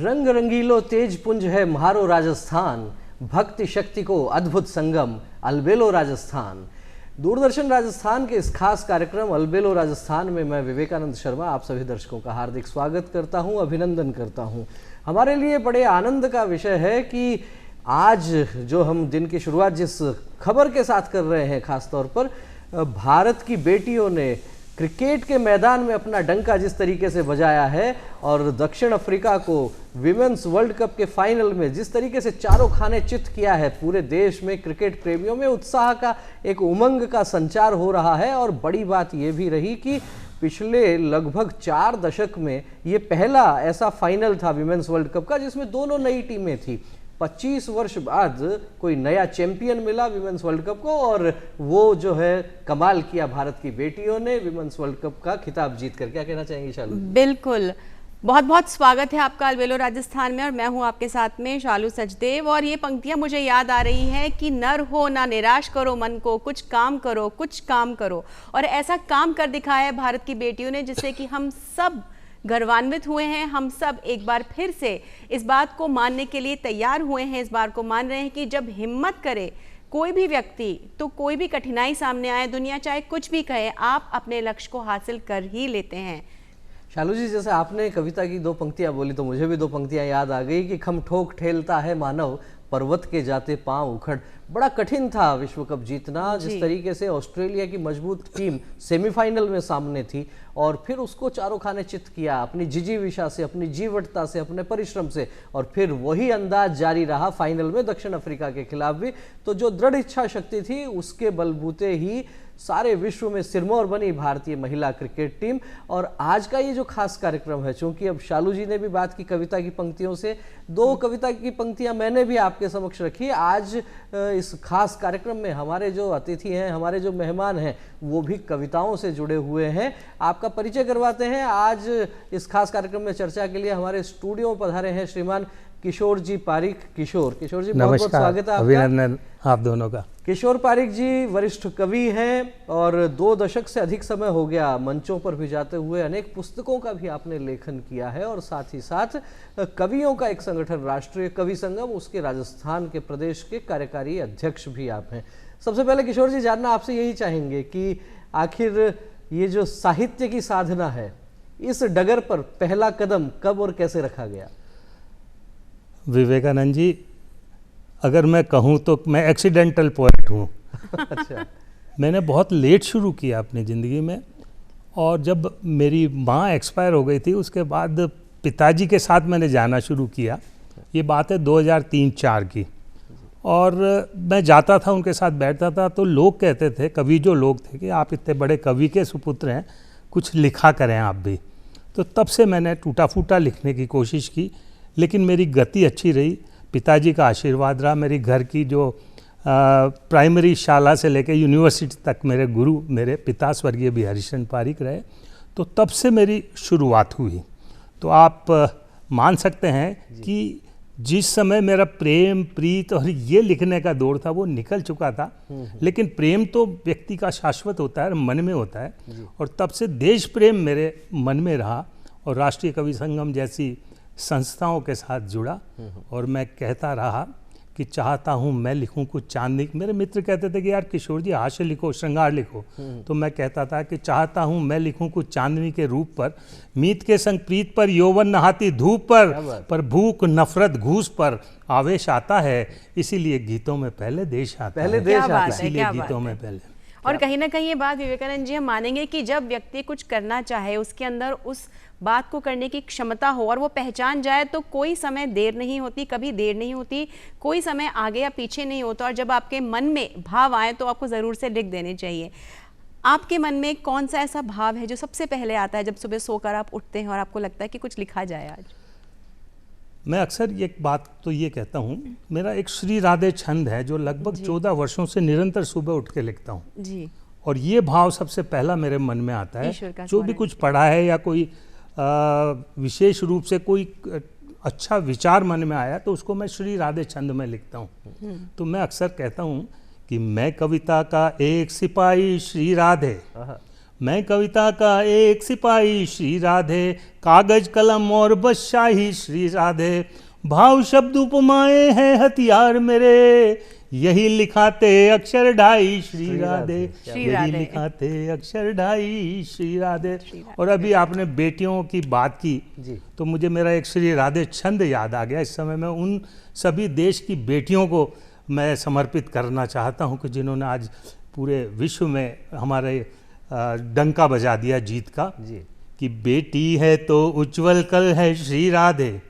रंग रंगीलो तेज पुंज है म्हारो राजस्थान, भक्ति शक्ति को अद्भुत संगम अलबेलो राजस्थान। दूरदर्शन राजस्थान के इस खास कार्यक्रम अलबेलो राजस्थान में मैं विवेकानंद शर्मा आप सभी दर्शकों का हार्दिक स्वागत करता हूं, अभिनंदन करता हूं। हमारे लिए बड़े आनंद का विषय है कि आज जो हम दिन की शुरुआत जिस खबर के साथ कर रहे हैं, खास तौर पर भारत की बेटियों ने क्रिकेट के मैदान में अपना डंका जिस तरीके से बजाया है और दक्षिण अफ्रीका को विमेंस वर्ल्ड कप के फाइनल में जिस तरीके से चारों खाने चित किया है, पूरे देश में क्रिकेट प्रेमियों में उत्साह का एक उमंग का संचार हो रहा है। और बड़ी बात यह भी रही कि पिछले लगभग 4 दशक में ये पहला ऐसा फाइनल था विमेंस वर्ल्ड कप का जिसमें दोनों नई टीमें थी। 25 वर्ष बाद कोई नया चैंपियन मिला विमेंस वर्ल्ड कप को और वो जो है कमाल किया भारत की बेटियों ने विमेंस वर्ल्ड कप का खिताब जीत कर। क्या कहना चाहेंगे शालू? बिल्कुल, बहुत बहुत स्वागत है आपका अलबेलो राजस्थान में और मैं हूं आपके साथ में शालू सचदेव। और ये पंक्तियां मुझे याद आ रही हैं कि नर हो ना निराश करो मन को, कुछ काम करो, कुछ काम करो। और ऐसा काम कर दिखाया है भारत की बेटियों ने जिससे कि हम सब गर्वान्वित हुए हैं। हम सब एक बार फिर से इस बात को मानने के लिए तैयार हुए हैं, इस बार को मान रहे हैं कि जब हिम्मत करे कोई भी व्यक्ति तो कोई भी कठिनाई सामने आए, दुनिया चाहे कुछ भी कहे, आप अपने लक्ष्य को हासिल कर ही लेते हैं। शालू जी, जैसे आपने कविता की 2 पंक्तियां बोली तो मुझे भी 2 पंक्तियां याद आ गई कि खम ठोक ठेलता है मानव, पर्वत के जाते पांव उखड़। बड़ा कठिन था विश्व कप जीतना, जिस तरीके से ऑस्ट्रेलिया की मजबूत टीम सेमीफाइनल में सामने थी और फिर उसको चारों खाने चित किया अपनी जिजीविषा से, अपनी जीवटता से, अपने परिश्रम से, और फिर वही अंदाज जारी रहा फाइनल में दक्षिण अफ्रीका के खिलाफ भी। तो जो दृढ़ इच्छा शक्ति थी उसके बलबूते ही सारे विश्व में सिरमौर बनी भारतीय महिला क्रिकेट टीम। और आज का ये जो खास कार्यक्रम है, चूंकि अब शालू जी ने भी बात की कविता की पंक्तियों से, 2 कविता की पंक्तियां मैंने भी आपके समक्ष रखी। आज इस खास कार्यक्रम में हमारे जो अतिथि हैं, हमारे जो मेहमान हैं, वो भी कविताओं से जुड़े हुए हैं। आपका परिचय करवाते हैं। आज इस खास कार्यक्रम में चर्चा के लिए हमारे स्टूडियो में पधारे हैं श्रीमान किशोर जी पारिक। किशोर जी, बहुत बहुत स्वागत है आपका। अभिनंदन आप दोनों का। किशोर पारिक जी वरिष्ठ कवि हैं और 2 दशक से अधिक समय हो गया मंचों पर भी जाते हुए अनेक पुस्तकों का भी आपने लेखन किया है और साथ ही साथ कवियों का एक संगठन राष्ट्रीय कवि संगम, उसके राजस्थान के प्रदेश के कार्यकारी अध्यक्ष भी आप हैं। सबसे पहले किशोर जी, जानना आपसे यही चाहेंगे कि आखिर ये जो साहित्य की साधना है, इस डगर पर पहला कदम कब और कैसे रखा गया? विवेकानंद जी, अगर मैं कहूँ तो मैं एक्सीडेंटल पोएट हूँ। अच्छा। मैंने बहुत लेट शुरू किया अपनी ज़िंदगी में और जब मेरी माँ एक्सपायर हो गई थी उसके बाद पिताजी के साथ मैंने जाना शुरू किया। ये बात है 2003-04 की। और मैं जाता था, उनके साथ बैठता था तो लोग कहते थे, कवि जो लोग थे, कि आप इतने बड़े कवि के सुपुत्र हैं, कुछ लिखा करें आप भी। तो तब से मैंने टूटा फूटा लिखने की कोशिश की, लेकिन मेरी गति अच्छी रही। पिताजी का आशीर्वाद रहा। मेरी घर की जो प्राइमरी शाला से लेकर यूनिवर्सिटी तक मेरे गुरु मेरे पिता स्वर्गीय बी हरिशरण पारिक रहे। तो तब से मेरी शुरुआत हुई। तो आप मान सकते हैं कि जिस समय मेरा प्रेम प्रीत और ये लिखने का दौर था वो निकल चुका था, लेकिन प्रेम तो व्यक्ति का शाश्वत होता है, मन में होता है। और तब से देश प्रेम मेरे मन में रहा और राष्ट्रीय कवि संगम जैसी संस्थाओं के साथ जुड़ा। और मैं कहता रहा कि चाहता हूँ मैं लिखूँ कुछ चांदनी। मेरे मित्र कहते थे कि यार किशोर जी हास्य लिखो, श्रृंगार लिखो। तो मैं कहता था कि चाहता हूँ मैं लिखूँ कुछ चांदनी के रूप पर, मीत के संग प्रीत पर, यौवन नहाती धूप पर भूख नफरत घूस पर आवेश आता है, इसीलिए गीतों में पहले देश आता है, इसीलिए गीतों में पहले। और कहीं ना कहीं ये बात विवेकानंद जी हम मानेंगे कि जब व्यक्ति कुछ करना चाहे, उसके अंदर उस बात को करने की क्षमता हो और वो पहचान जाए, तो कोई समय देर नहीं होती, कभी देर नहीं होती, कोई समय आगे या पीछे नहीं होता। और जब आपके मन में भाव आए तो आपको ज़रूर से लिख देने चाहिए। आपके मन में कौन सा ऐसा भाव है जो सबसे पहले आता है जब सुबह सोकर आप उठते हैं और आपको लगता है कि कुछ लिखा जाए आज? मैं अक्सर एक बात तो ये कहता हूँ, मेरा एक श्री राधे छंद है जो लगभग 14 वर्षों से निरंतर सुबह उठ के लिखता हूँ जी। और ये भाव सबसे पहला मेरे मन में आता है। जो भी कुछ पढ़ा है या कोई विशेष रूप से कोई अच्छा विचार मन में आया तो उसको मैं श्री राधे छंद में लिखता हूँ। तो मैं अक्सर कहता हूँ कि मैं कविता का एक सिपाही श्री राधे, मैं कविता का एक सिपाही श्री राधे, कागज कलम और बस शाही श्री राधे, भाव शब्द उपमाएं हैं हथियार मेरे, यही लिखाते अक्षर ढाई श्री राधे, यही लिखाते अक्षर ढाई श्री राधे। और अभी आपने बेटियों की बात की जी। तो मुझे मेरा एक श्री राधे छंद याद आ गया। इस समय मैं उन सभी देश की बेटियों को मैं समर्पित करना चाहता हूं कि जिन्होंने आज पूरे विश्व में हमारे डंका बजा दिया जीत का जी। कि बेटी है तो उज्जवल कल है श्री राधे,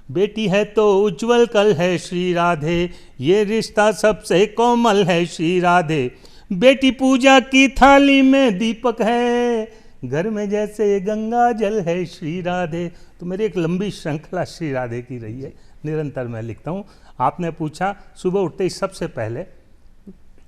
बेटी है तो उज्जवल कल है श्री राधे, ये रिश्ता सबसे कोमल है श्री राधे, बेटी पूजा की थाली में दीपक है, घर में जैसे गंगा जल है श्री राधे। तो मेरी एक लंबी श्रृंखला श्री राधे की रही है, निरंतर मैं लिखता हूँ। आपने पूछा सुबह उठते ही सबसे पहले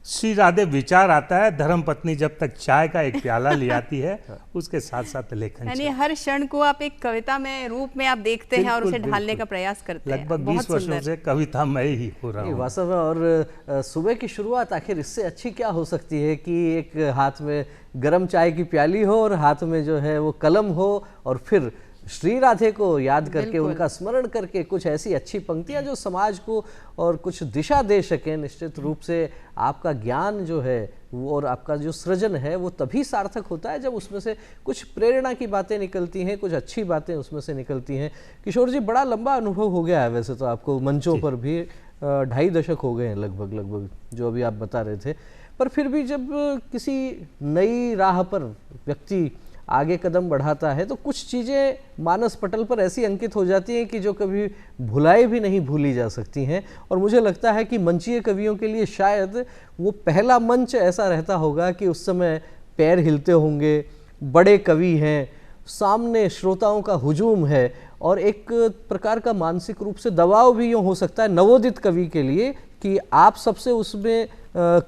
श्री राधे विचार आता है, धर्म पत्नी जब तक चाय का एक प्याला ले आती है उसके साथ साथ लेखन। यानी हर क्षण को आप एक कविता में रूप में आप देखते हैं और उसे ढालने का प्रयास करते हैं। लगभग 20 वर्षों से कविता मैं ही हो रहा हूँ वास्तव में। और सुबह की शुरुआत आखिर इससे अच्छी क्या हो सकती है कि एक हाथ में गर्म चाय की प्याली हो और हाथ में जो है वो कलम हो, और फिर श्री राधे को याद करके उनका स्मरण करके कुछ ऐसी अच्छी पंक्तियां जो समाज को और कुछ दिशा दे सकें। निश्चित रूप से आपका ज्ञान जो है वो और आपका जो सृजन है वो तभी सार्थक होता है जब उसमें से कुछ प्रेरणा की बातें निकलती हैं, कुछ अच्छी बातें उसमें से निकलती हैं। किशोर जी, बड़ा लंबा अनुभव हो गया है वैसे तो आपको मंचों पर भी, 2.5 दशक हो गए हैं लगभग जो अभी आप बता रहे थे। पर फिर भी जब किसी नई राह पर व्यक्ति आगे कदम बढ़ाता है तो कुछ चीज़ें मानस पटल पर ऐसी अंकित हो जाती हैं कि जो कभी भुलाई भी नहीं भूली जा सकती हैं। और मुझे लगता है कि मंचीय कवियों के लिए शायद वो पहला मंच ऐसा रहता होगा कि उस समय पैर हिलते होंगे, बड़े कवि हैं, सामने श्रोताओं का हुजूम है और एक प्रकार का मानसिक रूप से दबाव भी यूँ हो सकता है नवोदित कवि के लिए कि आप सबसे उसमें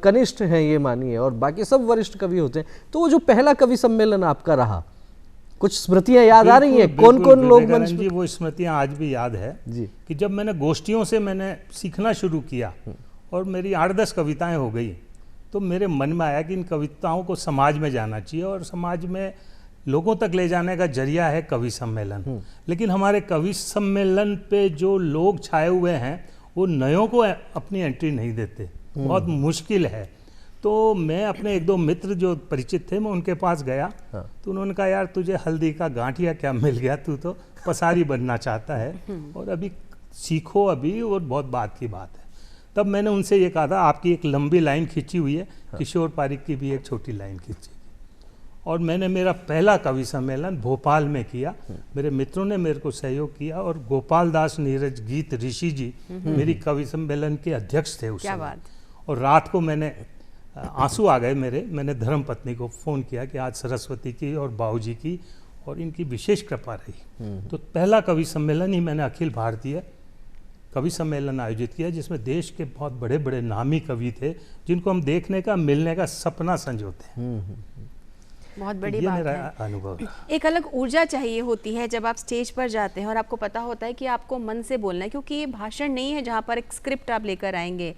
कनिष्ठ हैं ये मानिए और बाकी सब वरिष्ठ कवि होते हैं। तो वो जो पहला कवि सम्मेलन आपका रहा, कुछ स्मृतियां याद आ रही हैं? कौन कौन लोग मंच जी? वो स्मृतियां आज भी याद है जी कि जब मैंने गोष्ठियों से मैंने सीखना शुरू किया और मेरी 8-10 कविताएं हो गई तो मेरे मन में आया कि इन कविताओं को समाज में जाना चाहिए और समाज में लोगों तक ले जाने का जरिया है कवि सम्मेलन। लेकिन हमारे कवि सम्मेलन पे जो लोग छाए हुए हैं वो नयों को अपनी एंट्री नहीं देते, बहुत मुश्किल है। तो मैं अपने 1-2 मित्र जो परिचित थे मैं उनके पास गया तो उन्होंने कहा यार तुझे हल्दी का गांठिया क्या मिल गया, तू तो पसारी बनना चाहता है और अभी सीखो अभी, और बहुत बात की बात है। तब मैंने उनसे ये कहा था आपकी एक लंबी लाइन खींची हुई है, किशोर पारिक की भी एक छोटी लाइन खींची। और मैंने मेरा पहला कवि सम्मेलन भोपाल में किया, मेरे मित्रों ने मेरे को सहयोग किया और गोपाल दास नीरज गीत ऋषि जी मेरी कवि सम्मेलन के अध्यक्ष थे उस समय। और रात को मैंने आंसू आ गए मेरे, मैंने धर्म पत्नी को फ़ोन किया कि आज सरस्वती की और बाबूजी की और इनकी विशेष कृपा रही। तो पहला कवि सम्मेलन ही मैंने अखिल भारतीय कवि सम्मेलन आयोजित किया जिसमें देश के बहुत बड़े बड़े नामी कवि थे जिनको हम देखने का मिलने का सपना संजोते हैं। बहुत बड़ी बात है। अनुभव एक अलग ऊर्जा चाहिए होती है जब आप स्टेज पर जाते हैं और आपको पता होता है कि आपको मन से बोलना है, क्योंकि ये भाषण नहीं है जहाँ पर एक स्क्रिप्ट आप लेकर आएंगे,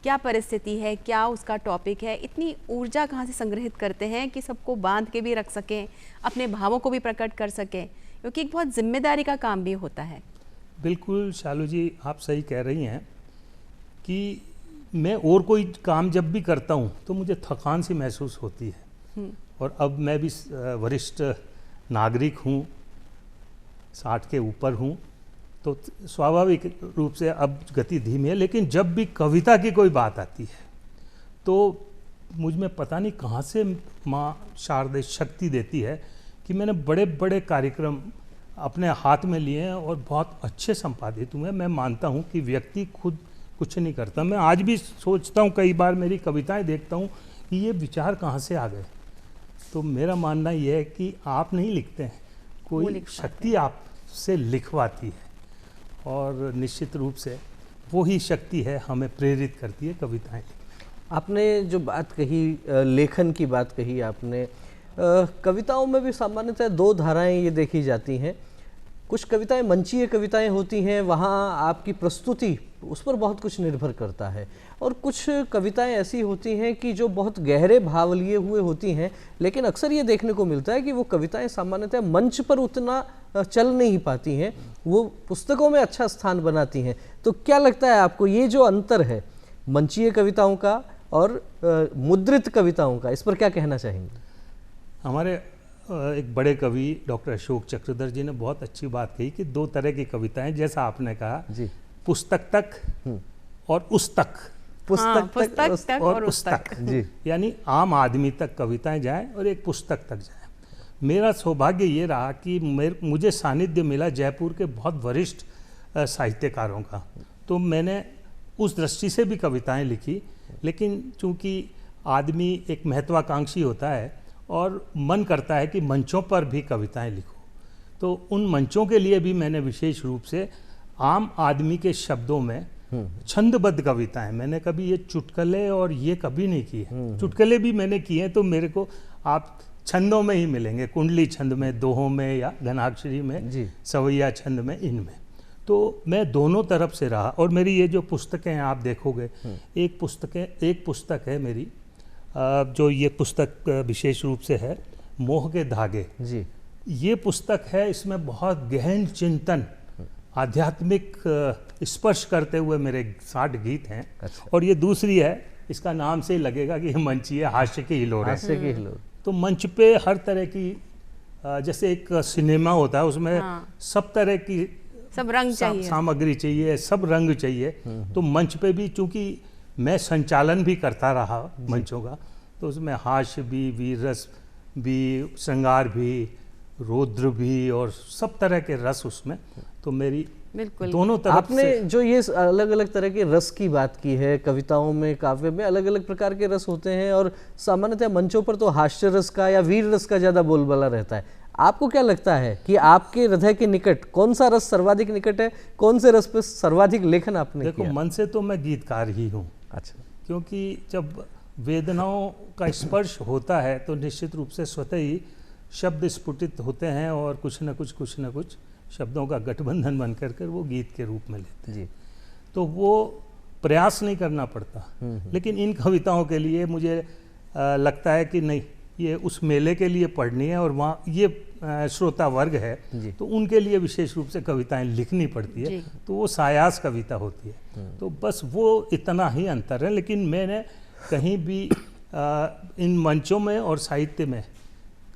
क्या परिस्थिति है, क्या उसका टॉपिक है, इतनी ऊर्जा कहाँ से संग्रहित करते हैं कि सबको बांध के भी रख सकें, अपने भावों को भी प्रकट कर सकें, क्योंकि एक बहुत जिम्मेदारी का काम भी होता है। बिल्कुल शालू जी, आप सही कह रही हैं कि मैं और कोई काम जब भी करता हूँ तो मुझे थकान सी महसूस होती है। और अब मैं भी वरिष्ठ नागरिक हूँ, 60 के ऊपर हूँ, तो स्वाभाविक रूप से अब गति धीमी है। लेकिन जब भी कविता की कोई बात आती है तो मुझ में पता नहीं कहाँ से माँ शारदे शक्ति देती है कि मैंने बड़े बड़े कार्यक्रम अपने हाथ में लिए हैं और बहुत अच्छे संपादित हुए। मैं मानता हूँ कि व्यक्ति खुद कुछ नहीं करता। मैं आज भी सोचता हूँ, कई बार मेरी कविताएं देखता हूँ कि ये विचार कहाँ से आ गए। तो मेरा मानना यह है कि आप नहीं लिखते हैं, कोई शक्ति आपसे लिखवाती है और निश्चित रूप से वो ही शक्ति है हमें प्रेरित करती है कविताएं। आपने जो बात कही, लेखन की बात कही आपने, कविताओं में भी सामान्यतः 2 धाराएं ये देखी जाती हैं। कुछ कविताएं मंचीय कविताएं होती हैं, वहाँ आपकी प्रस्तुति उस पर बहुत कुछ निर्भर करता है, और कुछ कविताएं ऐसी होती हैं कि जो बहुत गहरे भाव लिए हुए होती हैं, लेकिन अक्सर ये देखने को मिलता है कि वो कविताएं सामान्यतः मंच पर उतना चल नहीं पाती हैं, वो पुस्तकों में अच्छा स्थान बनाती हैं। तो क्या लगता है आपको, ये जो अंतर है मंचीय कविताओं का और मुद्रित कविताओं का, इस पर क्या कहना चाहेंगे? हमारे एक बड़े कवि डॉक्टर अशोक चक्रधर जी ने बहुत अच्छी बात कही कि दो तरह की कविताएं, जैसा आपने कहा जी, पुस्तक तक और उस तक, पुस्तक तक और उस तक जी, यानी आम आदमी तक कविताएं जाएं और एक पुस्तक तक जाएं। मेरा सौभाग्य ये रहा कि मुझे सानिध्य मिला जयपुर के बहुत वरिष्ठ साहित्यकारों का, तो मैंने उस दृष्टि से भी कविताएं लिखी। लेकिन चूंकि आदमी एक महत्वाकांक्षी होता है और मन करता है कि मंचों पर भी कविताएं लिखो, तो उन मंचों के लिए भी मैंने विशेष रूप से आम आदमी के शब्दों में छंदबद्ध कविताएं, मैंने कभी ये चुटकुले और ये कभी नहीं किए। चुटकुले भी मैंने किए हैं, तो मेरे को आप छंदों में ही मिलेंगे, कुंडली छंद में, दोहों में, या घनाक्षरी में जी, सवैया छंद में, इनमें। तो मैं दोनों तरफ से रहा। और मेरी ये जो पुस्तकें हैं आप देखोगे, एक पुस्तक है मेरी, जो ये पुस्तक विशेष रूप से है मोह के धागे जी, ये पुस्तक है। इसमें बहुत गहन चिंतन, आध्यात्मिक स्पर्श करते हुए मेरे 60 गीत हैं। अच्छा। और ये दूसरी है, इसका नाम से ही लगेगा कि मंचीय हास्य की हिलोरें। हास्य की हिलोरें। तो मंच पे हर तरह की, जैसे एक सिनेमा होता है उसमें सब तरह की, सब रंग चाहिए, सामग्री चाहिए, सब रंग चाहिए। तो मंच पे भी, चूंकि मैं संचालन भी करता रहा मंचों का, तो उसमें हास्य भी, वीररस भी, श्रृंगार भी, रौद्र भी, और सब तरह के रस उसमें। तो मेरी बिल्कुल दोनों तरफ आपने से जो ये अलग अलग तरह के रस की बात की है, कविताओं में, काव्य में अलग अलग प्रकार के रस होते हैं, और सामान्यतः मंचों पर तो हास्य रस का या वीर रस का ज़्यादा बोलबाला रहता है। आपको क्या लगता है कि आपके हृदय के निकट कौन सा रस सर्वाधिक निकट है, कौन से रस पे सर्वाधिक लेखन आपने देखो, किया? मन से तो मैं गीतकार ही हूँ। अच्छा, क्योंकि जब वेदनाओं का स्पर्श होता है तो निश्चित रूप से स्वतः ही शब्द स्फुटित होते हैं, और कुछ न कुछ शब्दों का गठबंधन बन कर वो गीत के रूप में लेते हैं। जी, तो वो प्रयास नहीं करना पड़ता। लेकिन इन कविताओं के लिए मुझे लगता है कि नहीं, ये उस मेले के लिए पढ़नी है, और वहाँ ये श्रोता वर्ग है, तो उनके लिए विशेष रूप से कविताएं लिखनी पड़ती है, तो वो सायास कविता होती है। तो बस वो इतना ही अंतर है। लेकिन मैंने कहीं भी इन मंचों में और साहित्य में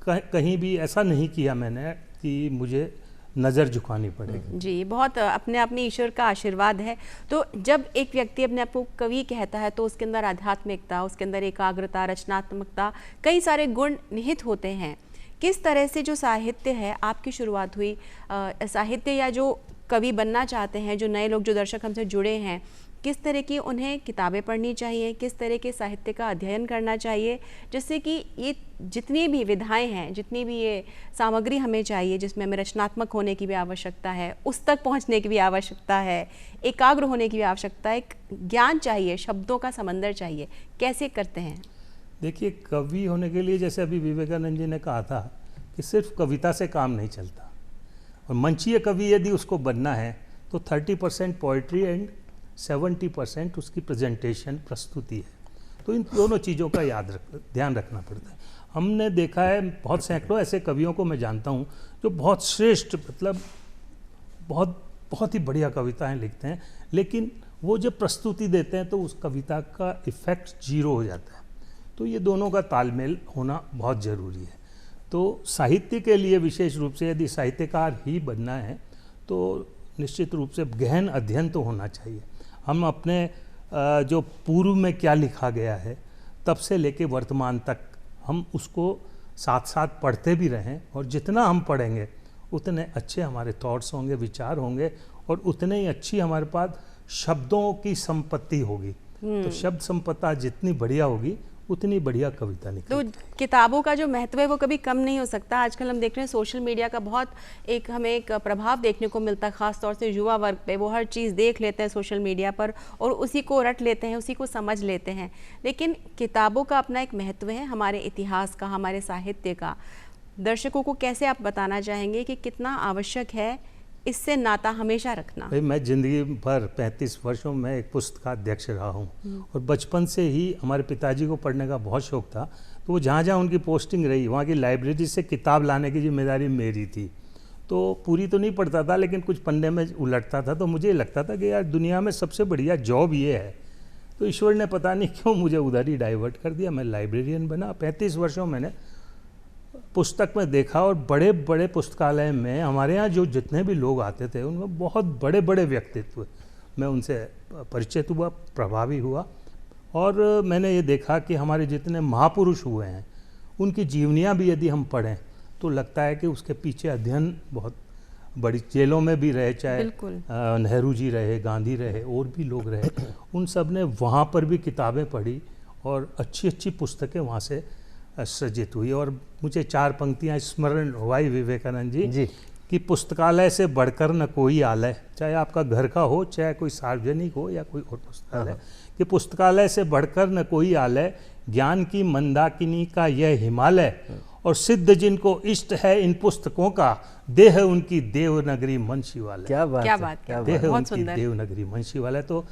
कहीं भी ऐसा नहीं किया मैंने कि मुझे नज़र झुकानी पड़ेगी। जी, बहुत अपने आप में ईश्वर का आशीर्वाद है। तो जब एक व्यक्ति अपने आप को कवि कहता है, तो उसके अंदर आध्यात्मिकता, उसके अंदर एकाग्रता, रचनात्मकता, कई सारे गुण निहित होते हैं। किस तरह से जो साहित्य है, आपकी शुरुआत हुई साहित्य, या जो कवि बनना चाहते हैं, जो नए लोग, जो दर्शक हमसे जुड़े हैं, किस तरह की उन्हें किताबें पढ़नी चाहिए, किस तरह के साहित्य का अध्ययन करना चाहिए, जिससे कि ये जितनी भी विधाएं हैं, जितनी भी ये सामग्री हमें चाहिए, जिसमें हमें रचनात्मक होने की भी आवश्यकता है, उस तक पहुंचने की भी आवश्यकता है, एकाग्र होने की भी आवश्यकता है, एक ज्ञान चाहिए, शब्दों का समंदर चाहिए, कैसे करते हैं? देखिए, कवि होने के लिए, जैसे अभी विवेकानंद जी ने कहा था कि सिर्फ कविता से काम नहीं चलता, और मंचीय कवि यदि उसको बनना है तो 30% पोइट्री एंड 70% उसकी प्रेजेंटेशन, प्रस्तुति है। तो इन दोनों चीज़ों का ध्यान रखना पड़ता है। हमने देखा है बहुत सैकड़ों ऐसे कवियों को मैं जानता हूँ जो बहुत श्रेष्ठ, मतलब बहुत ही बढ़िया कविताएं लिखते हैं, लेकिन वो जब प्रस्तुति देते हैं तो उस कविता का इफ़ेक्ट 0 हो जाता है। तो ये दोनों का तालमेल होना बहुत ज़रूरी है। तो साहित्य के लिए विशेष रूप से यदि साहित्यकार ही बनना है तो निश्चित रूप से गहन अध्ययन तो होना चाहिए। हम अपने जो पूर्व में क्या लिखा गया है तब से लेके वर्तमान तक हम उसको साथ साथ पढ़ते भी रहें, और जितना हम पढ़ेंगे उतने अच्छे हमारे थॉट्स होंगे, विचार होंगे, और उतने ही अच्छी हमारे पास शब्दों की संपत्ति होगी। तो शब्द संपदा जितनी बढ़िया होगी उतनी बढ़िया कविता निकलेगी। तो किताबों का जो महत्व है वो कभी कम नहीं हो सकता। आजकल हम देख रहे हैं सोशल मीडिया का बहुत हमें एक प्रभाव देखने को मिलता है, खास तौर से युवा वर्ग पे। वो हर चीज़ देख लेते हैं सोशल मीडिया पर और उसी को रट लेते हैं, उसी को समझ लेते हैं। लेकिन किताबों का अपना एक महत्व है, हमारे इतिहास का, हमारे साहित्य का। दर्शकों को कैसे आप बताना चाहेंगे कि कितना आवश्यक है इससे नाता हमेशा रखना? भाई मैं ज़िंदगी भर 35 वर्षों में एक पुस्तकाध्यक्ष रहा हूँ और बचपन से ही हमारे पिताजी को पढ़ने का बहुत शौक था, तो वो जहाँ जहाँ उनकी पोस्टिंग रही वहाँ की लाइब्रेरी से किताब लाने की जिम्मेदारी मेरी थी। तो पूरी तो नहीं पढ़ता था लेकिन कुछ पन्ने में उलटता था, तो मुझे लगता था कि यार दुनिया में सबसे बढ़िया जॉब ये है। तो ईश्वर ने पता नहीं क्यों मुझे उधर ही डाइवर्ट कर दिया, मैं लाइब्रेरियन बना। 35 वर्षों मैंने पुस्तक में देखा और बड़े बड़े पुस्तकालय में हमारे यहाँ जो जितने भी लोग आते थे उनमें बहुत बड़े बड़े व्यक्तित्व, मैं उनसे परिचित हुआ, प्रभावी हुआ। और मैंने ये देखा कि हमारे जितने महापुरुष हुए हैं उनकी जीवनियाँ भी यदि हम पढ़ें तो लगता है कि उसके पीछे अध्ययन बहुत बड़ी, जेलों में भी रहे, चाहे नेहरू जी रहे, गांधी रहे, और भी लोग रहे, उन सब ने वहाँ पर भी किताबें पढ़ी और अच्छी अच्छी पुस्तकें वहाँ से सृजित हुई। और मुझे 4 पंक्तियाँ स्मरण हुई विवेकानंद जी कि पुस्तकालय से बढ़कर न कोई आलय, चाहे आपका घर का हो, चाहे कोई सार्वजनिक हो या कोई और पुस्तकालय, कि पुस्तकालय से बढ़कर न कोई आलय, ज्ञान की मंदाकिनी का यह हिमालय, और सिद्ध जिनको इष्ट है इन पुस्तकों का, देह उनकी देवनगरी मन शिवालय। क्या बात क्या देह उनकी देवनगरी मन शिवालय। तो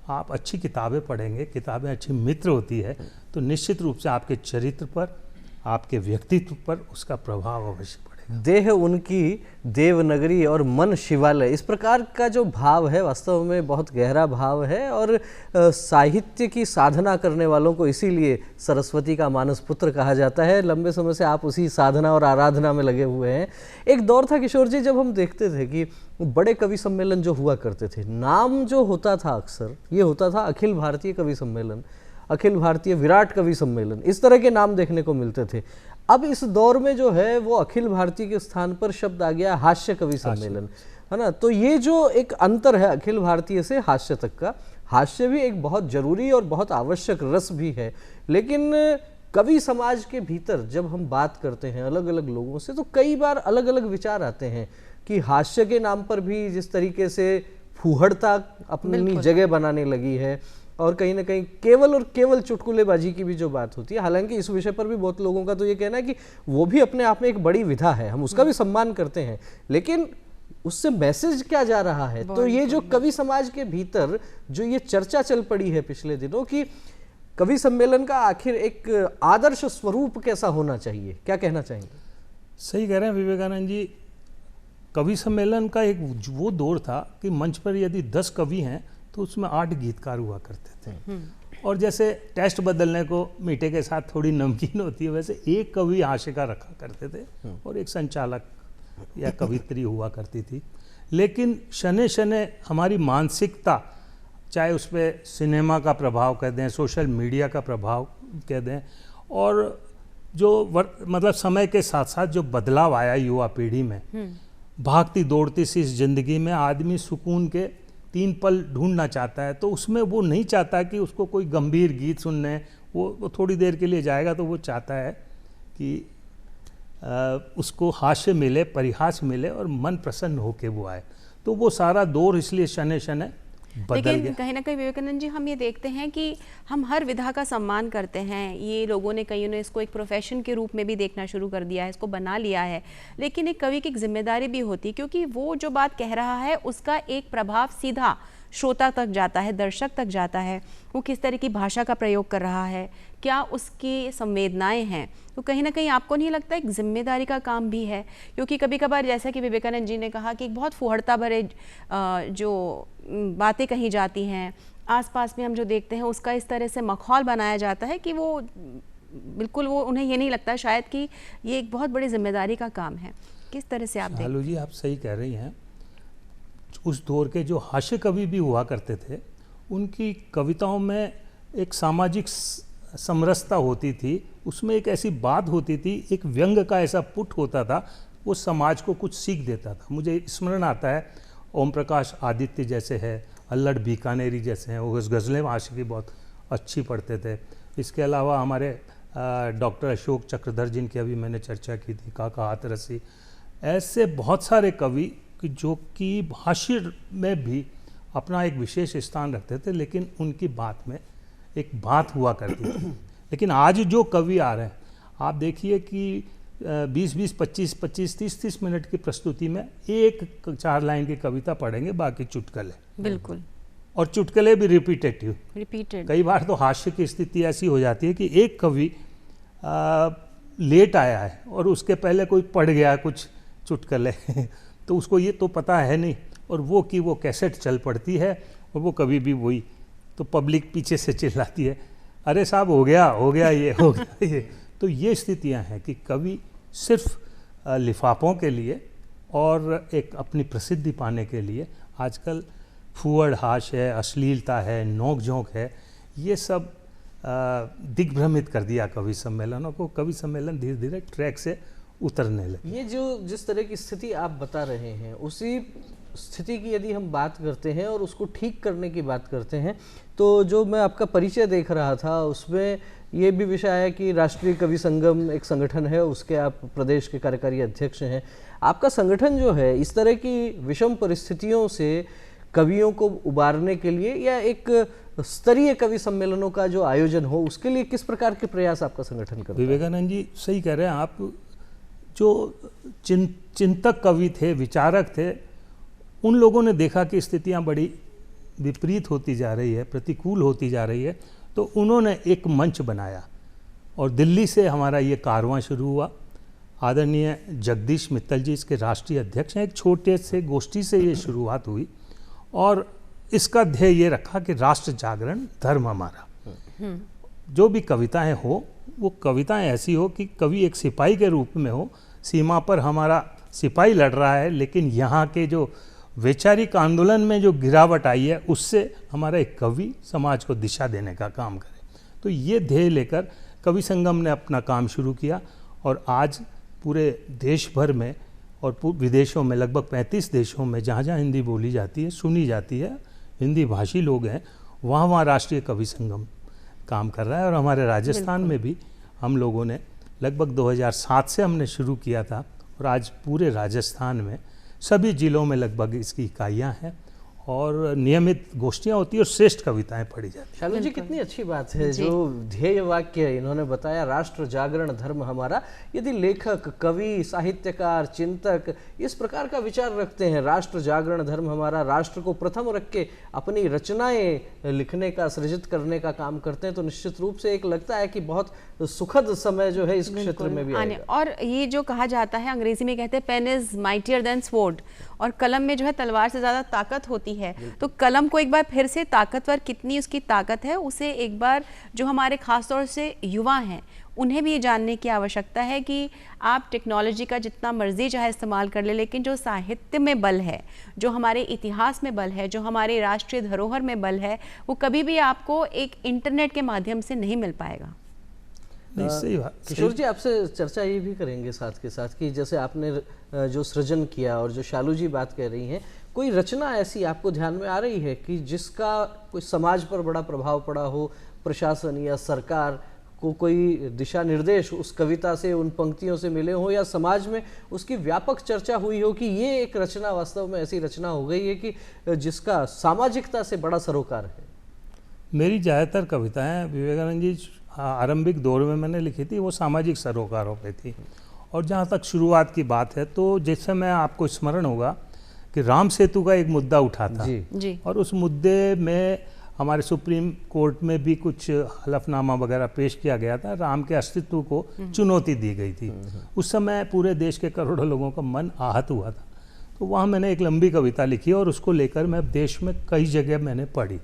आप अच्छी किताबें पढ़ेंगे, किताबें अच्छी मित्र होती है, तो निश्चित रूप से आपके चरित्र पर, आपके व्यक्तित्व पर उसका प्रभाव अवश्य पड़ेगा। देह उनकी देवनगरी और मन शिवालय, इस प्रकार का जो भाव है वास्तव में बहुत गहरा भाव है। और साहित्य की साधना करने वालों को इसीलिए सरस्वती का मानस पुत्र कहा जाता है। लंबे समय से आप उसी साधना और आराधना में लगे हुए हैं। एक दौर था किशोर जी जब हम देखते थे कि बड़े कवि सम्मेलन जो हुआ करते थे, नाम जो होता था अक्सर ये होता था अखिल भारतीय कवि सम्मेलन, अखिल भारतीय विराट कवि सम्मेलन, इस तरह के नाम देखने को मिलते थे। अब इस दौर में जो है वो अखिल भारतीय के स्थान पर शब्द आ गया हास्य कवि सम्मेलन, है ना। तो ये जो एक अंतर है अखिल भारतीय से हास्य तक का, हास्य भी एक बहुत जरूरी और बहुत आवश्यक रस भी है, लेकिन कवि समाज के भीतर जब हम बात करते हैं अलग अलग लोगों से तो कई बार अलग अलग विचार आते हैं कि हास्य के नाम पर भी जिस तरीके से फूहड़ता अपनी जगह बनाने लगी है, और कहीं ना कहीं केवल और केवल चुटकुलेबाजी की भी जो बात होती है। हालांकि इस विषय पर भी बहुत लोगों का तो ये कहना है कि वो भी अपने आप में एक बड़ी विधा है, हम उसका भी सम्मान करते हैं, लेकिन उससे मैसेज क्या जा रहा है। तो ये जो कवि समाज के भीतर जो ये चर्चा चल पड़ी है पिछले दिनों कि कवि सम्मेलन का आखिर एक आदर्श स्वरूप कैसा होना चाहिए, क्या कहना चाहेंगे? सही कह रहे हैं विवेकानंद जी। कवि सम्मेलन का एक वो दौर था कि मंच पर यदि 10 कवि हैं तो उसमें 8 गीतकार हुआ करते थे। और जैसे टेस्ट बदलने को मीठे के साथ थोड़ी नमकीन होती है, वैसे एक कवि हाशिका रखा करते थे और एक संचालक या कवित्री हुआ करती थी। लेकिन शने शने हमारी मानसिकता, चाहे उस पर सिनेमा का प्रभाव कह दें, सोशल मीडिया का प्रभाव कह दें, और जो मतलब समय के साथ साथ जो बदलाव आया युवा पीढ़ी में, भागती दौड़ती सी इस जिंदगी में आदमी सुकून के 3 पल ढूंढना चाहता है। तो उसमें वो नहीं चाहता कि उसको कोई गंभीर गीत सुनने, वो थोड़ी देर के लिए जाएगा, तो वो चाहता है कि उसको हास्य मिले, परिहास मिले और मन प्रसन्न होके वो आए। तो वो सारा दौर इसलिए शने शने बदल गया। लेकिन कहीं ना कहीं विवेकानंद जी हम ये देखते हैं कि हम हर विधा का सम्मान करते हैं। ये लोगों ने, कईयों ने इसको एक प्रोफेशन के रूप में भी देखना शुरू कर दिया है, इसको बना लिया है। लेकिन एक कवि की एक जिम्मेदारी भी होती है, क्योंकि वो जो बात कह रहा है उसका एक प्रभाव सीधा श्रोता तक जाता है, दर्शक तक जाता है। वो किस तरह की भाषा का प्रयोग कर रहा है, क्या उसकी संवेदनाएं हैं। तो कहीं ना कहीं आपको नहीं लगता एक जिम्मेदारी का काम भी है? क्योंकि कभी कभार जैसा कि विवेकानंद जी ने कहा कि बहुत फुहड़ता भरे जो बातें कही जाती हैं, आसपास में हम जो देखते हैं उसका इस तरह से माहौल बनाया जाता है कि वो बिल्कुल, वो उन्हें ये नहीं लगता शायद कि ये एक बहुत बड़ी जिम्मेदारी का काम है। किस तरह से आप देखते हैं? जी आप सही कह रही हैं। उस दौर के जो हास्य कवि भी हुआ करते थे, उनकी कविताओं में एक सामाजिक समरसता होती थी, उसमें एक ऐसी बात होती थी, एक व्यंग का ऐसा पुट होता था, वो समाज को कुछ सीख देता था। मुझे स्मरण आता है ओम प्रकाश आदित्य जैसे है, अल्लड़ बीकानेरी जैसे हैं, वो गज़लें आशिकी बहुत अच्छी पढ़ते थे। इसके अलावा हमारे डॉक्टर अशोक चक्रधर जिनकी अभी मैंने चर्चा की थी, काका हाथरसी, ऐसे बहुत सारे कवि कि जो कि भाष्य में भी अपना एक विशेष स्थान रखते थे, लेकिन उनकी बात में एक बात हुआ करती थी। लेकिन आज जो कवि आ रहे हैं, आप देखिए कि 20-20, 25-25, 30-30 मिनट की प्रस्तुति में एक 4 लाइन की कविता पढ़ेंगे, बाकी चुटकुले। बिल्कुल और चुटकुले भी रिपीटेड। कई बार तो हास्य की स्थिति ऐसी हो जाती है कि एक कवि लेट आया है और उसके पहले कोई पढ़ गया कुछ चुटकुले तो उसको ये तो पता है नहीं, और वो कैसेट चल पड़ती है और वो कभी भी वही, तो पब्लिक पीछे से चिल्लाती है, अरे साहब हो गया ये, हो गया ये। तो ये स्थितियां हैं कि कवि सिर्फ लिफाफों के लिए और एक अपनी प्रसिद्धि पाने के लिए आजकल फूहड़ हाश है, अश्लीलता है, नोक झोंक है, ये सब दिग्भ्रमित कर दिया कवि सम्मेलनों को। कवि सम्मेलन धीरे धीरे ट्रैक से उतरने लगे। ये जो जिस तरह की स्थिति आप बता रहे हैं, उसी स्थिति की यदि हम बात करते हैं और उसको ठीक करने की बात करते हैं, तो जो मैं आपका परिचय देख रहा था उसमें ये भी विषय आया कि राष्ट्रीय कवि संगम एक संगठन है, उसके आप प्रदेश के कार्यकारी अध्यक्ष हैं। आपका संगठन जो है इस तरह की विषम परिस्थितियों से कवियों को उबारने के लिए या एक स्तरीय कवि सम्मेलनों का जो आयोजन हो, उसके लिए किस प्रकार के प्रयास आपका संगठन करता है? विवेकानंद जी सही कह रहे हैं आप। जो चिंतक कवि थे, विचारक थे, उन लोगों ने देखा कि स्थितियां बड़ी विपरीत होती जा रही है, प्रतिकूल होती जा रही है, तो उन्होंने एक मंच बनाया और दिल्ली से हमारा ये कारवां शुरू हुआ। आदरणीय जगदीश मित्तल जी इसके राष्ट्रीय अध्यक्ष हैं। एक छोटे से गोष्ठी से ये शुरुआत हुई और इसका ध्येय ये रखा कि राष्ट्र जागरण धर्म हमारा। जो भी कविताएं हो वो कविताएं ऐसी हो कि कवि एक सिपाही के रूप में हो, सीमा पर हमारा सिपाही लड़ रहा है, लेकिन यहाँ के जो वैचारिक आंदोलन में जो गिरावट आई है उससे हमारा एक कवि समाज को दिशा देने का काम करे। तो ये ध्येय लेकर कवि संगम ने अपना काम शुरू किया और आज पूरे देश भर में और विदेशों में, लगभग 35 देशों में जहाँ जहाँ हिंदी बोली जाती है, सुनी जाती है, हिंदी भाषी लोग हैं, वहाँ राष्ट्रीय कवि संगम काम कर रहा है। और हमारे राजस्थान में भी हम लोगों ने लगभग 2007 से हमने शुरू किया था और आज पूरे राजस्थान में सभी जिलों में लगभग इसकी इकाइयाँ हैं और नियमित गोष्ठियाँ होती है और श्रेष्ठ कविताएं पढ़ी जाती हैं। शालू जी, कितनी अच्छी बात है जो ध्येय वाक्य इन्होंने बताया, राष्ट्र जागरण धर्म हमारा। यदि लेखक, कवि, साहित्यकार, चिंतक इस प्रकार का विचार रखते हैं, राष्ट्र जागरण धर्म हमारा, राष्ट्र को प्रथम रख के अपनी रचनाएं लिखने का, सृजित करने का काम करते हैं, तो निश्चित रूप से एक लगता है कि बहुत सुखद समय जो है इस क्षेत्र में भी आएगा। और ये जो कहा जाता है, अंग्रेजी में कहते हैं pen is mightier than sword, और कलम में जो है तलवार से ज्यादा ताकत होती है। तो कलम को एक बार फिर से ताकतवर, कितनी उसकी ताकत है, उसे एक बार जो हमारे खासतौर से युवा हैं उन्हें भी ये जानने की आवश्यकता है कि आप टेक्नोलॉजी का जितना मर्जी चाहे इस्तेमाल कर ले, लेकिन जो साहित्य में बल है, जो हमारे इतिहास में बल है, जो हमारे राष्ट्रीय धरोहर में बल है, वो कभी भी आपको एक इंटरनेट के माध्यम से नहीं मिल पाएगा। किशोर जी, आपसे चर्चा ये भी करेंगे साथ के साथ कि जैसे आपने जो सृजन किया और जो शालू जी बात कह रही हैं, कोई रचना ऐसी आपको ध्यान में आ रही है कि जिसका कोई समाज पर बड़ा प्रभाव पड़ा हो, प्रशासन या सरकार को कोई दिशा निर्देश उस कविता से, उन पंक्तियों से मिले हो, या समाज में उसकी व्यापक चर्चा हुई हो कि ये एक रचना वास्तव में ऐसी रचना हो गई है कि जिसका सामाजिकता से बड़ा सरोकार है? मेरी ज़्यादातर कविताएं विवेकानंद जी आरंभिक दौर में मैंने लिखी थी, वो सामाजिक सरोकारों पे थी। और जहाँ तक शुरुआत की बात है, तो जैसे मैं आपको स्मरण होगा कि राम सेतु का एक मुद्दा उठा था जी। और उस मुद्दे में हमारे सुप्रीम कोर्ट में भी कुछ हलफनामा वगैरह पेश किया गया था, राम के अस्तित्व को चुनौती दी गई थी। उस समय पूरे देश के करोड़ों लोगों का मन आहत हुआ था। तो वहाँ मैंने एक लंबी कविता लिखी और उसको लेकर मैं देश में कई जगह मैंने पढ़ी।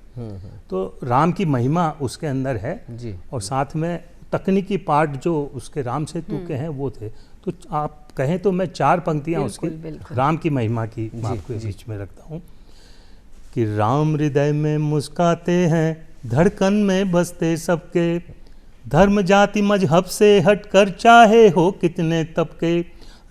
तो राम की महिमा उसके अंदर है जी। और साथ में तकनीकी पार्ट जो उसके राम सेतु के हैं वो थे। तो आप कहें तो मैं 4 पंक्तियां उसकी राम की महिमा की आपके बीच में रखता हूँ कि राम हृदय में मुस्काते हैं, धड़कन में बसते सबके, धर्म जाति मजहब से हटकर चाहे हो कितने तबके,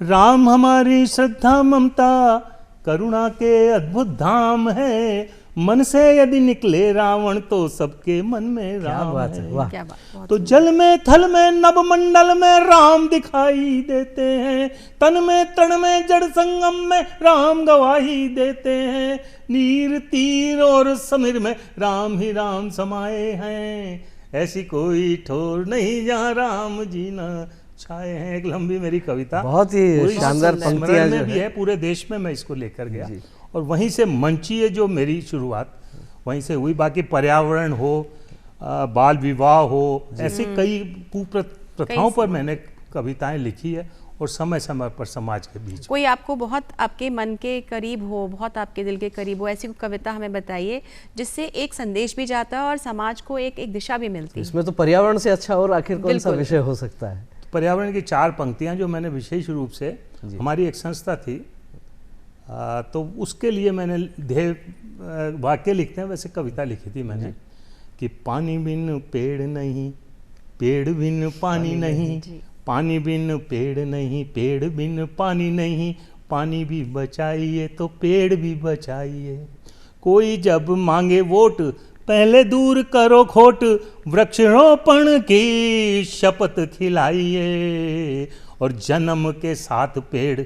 राम हमारी श्रद्धा ममता करुणा के अद्भुत धाम है, मन से यदि निकले रावण तो सबके मन में राम है। क्या बात। तो जल में थल में नभ मंडल में राम दिखाई देते हैं, तन में तन में जड़ संगम में राम गवाही देते हैं, नीर तीर और समीर में राम ही राम समाये हैं, ऐसी कोई ठोर नहीं जहाँ राम जी ना छाए हैं, एक लंबी मेरी कविता, बहुत ही पूरी शानदार स्मरण पंक्तियां में जो भी है। है, पूरे देश में मैं इसको लेकर गया जी। और वहीं से मंचीय जो मेरी शुरुआत वहीं से हुई। बाकी पर्यावरण हो, बाल विवाह हो, ऐसी कई कुप्रथाओं पर मैंने कविताएं लिखी है और समय समय पर समाज के बीच। कोई आपको बहुत आपके मन के करीब हो, बहुत आपके दिल के करीब हो, ऐसी कोई कविता हमें बताइए जिससे एक संदेश भी जाता है और समाज को एक दिशा भी मिलती है। इसमें तो पर्यावरण से अच्छा और आखिर कौन सा बिल्कुल। विषय हो सकता है। पर्यावरण की 4 पंक्तियां जो मैंने विशेष रूप से, हमारी एक संस्था थी तो उसके लिए मैंने ध्येय वाक्य लिखते हैं, वैसे कविता लिखी थी मैंने कि पानी बिन पेड़ नहीं, पेड़ बिन पानी नहीं, पानी बिन पेड़ नहीं, पेड़ बिन पानी नहीं, पानी भी बचाइए तो पेड़ भी बचाइए। कोई जब मांगे वोट पहले दूर करो खोट, वृक्षारोपण की शपथ खिलाइए और जन्म के साथ पेड़,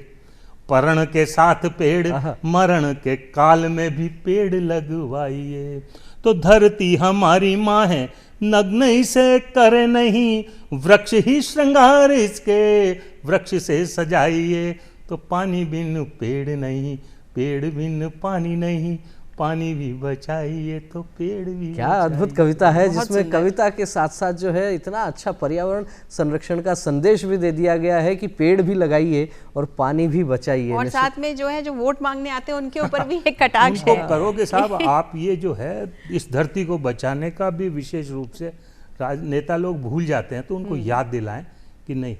परण के साथ पेड़, मरण के काल में भी पेड़ लगवाइए। तो धरती हमारी माँ है, नग्न इसे करे नहीं, वृक्ष ही श्रृंगार इसके, वृक्ष से सजाइए। तो पानी बिन पेड़ नहीं, पेड़ बिन पानी नहीं, पानी भी बचाइए तो पेड़ भी। क्या अद्भुत कविता है, बहुत जिसमें सुंदर। कविता के साथ साथ जो है इतना अच्छा पर्यावरण संरक्षण का संदेश भी दे दिया गया है कि पेड़ भी लगाइए और पानी भी बचाइए। और साथ में जो है जो वोट मांगने आते हैं उनके ऊपर भी एक कटाक्ष उनको है। करोगे साहब आप, ये जो है इस धरती को बचाने का भी विशेष रूप से नेता लोग भूल जाते हैं, तो उनको याद दिलाएं कि नहीं,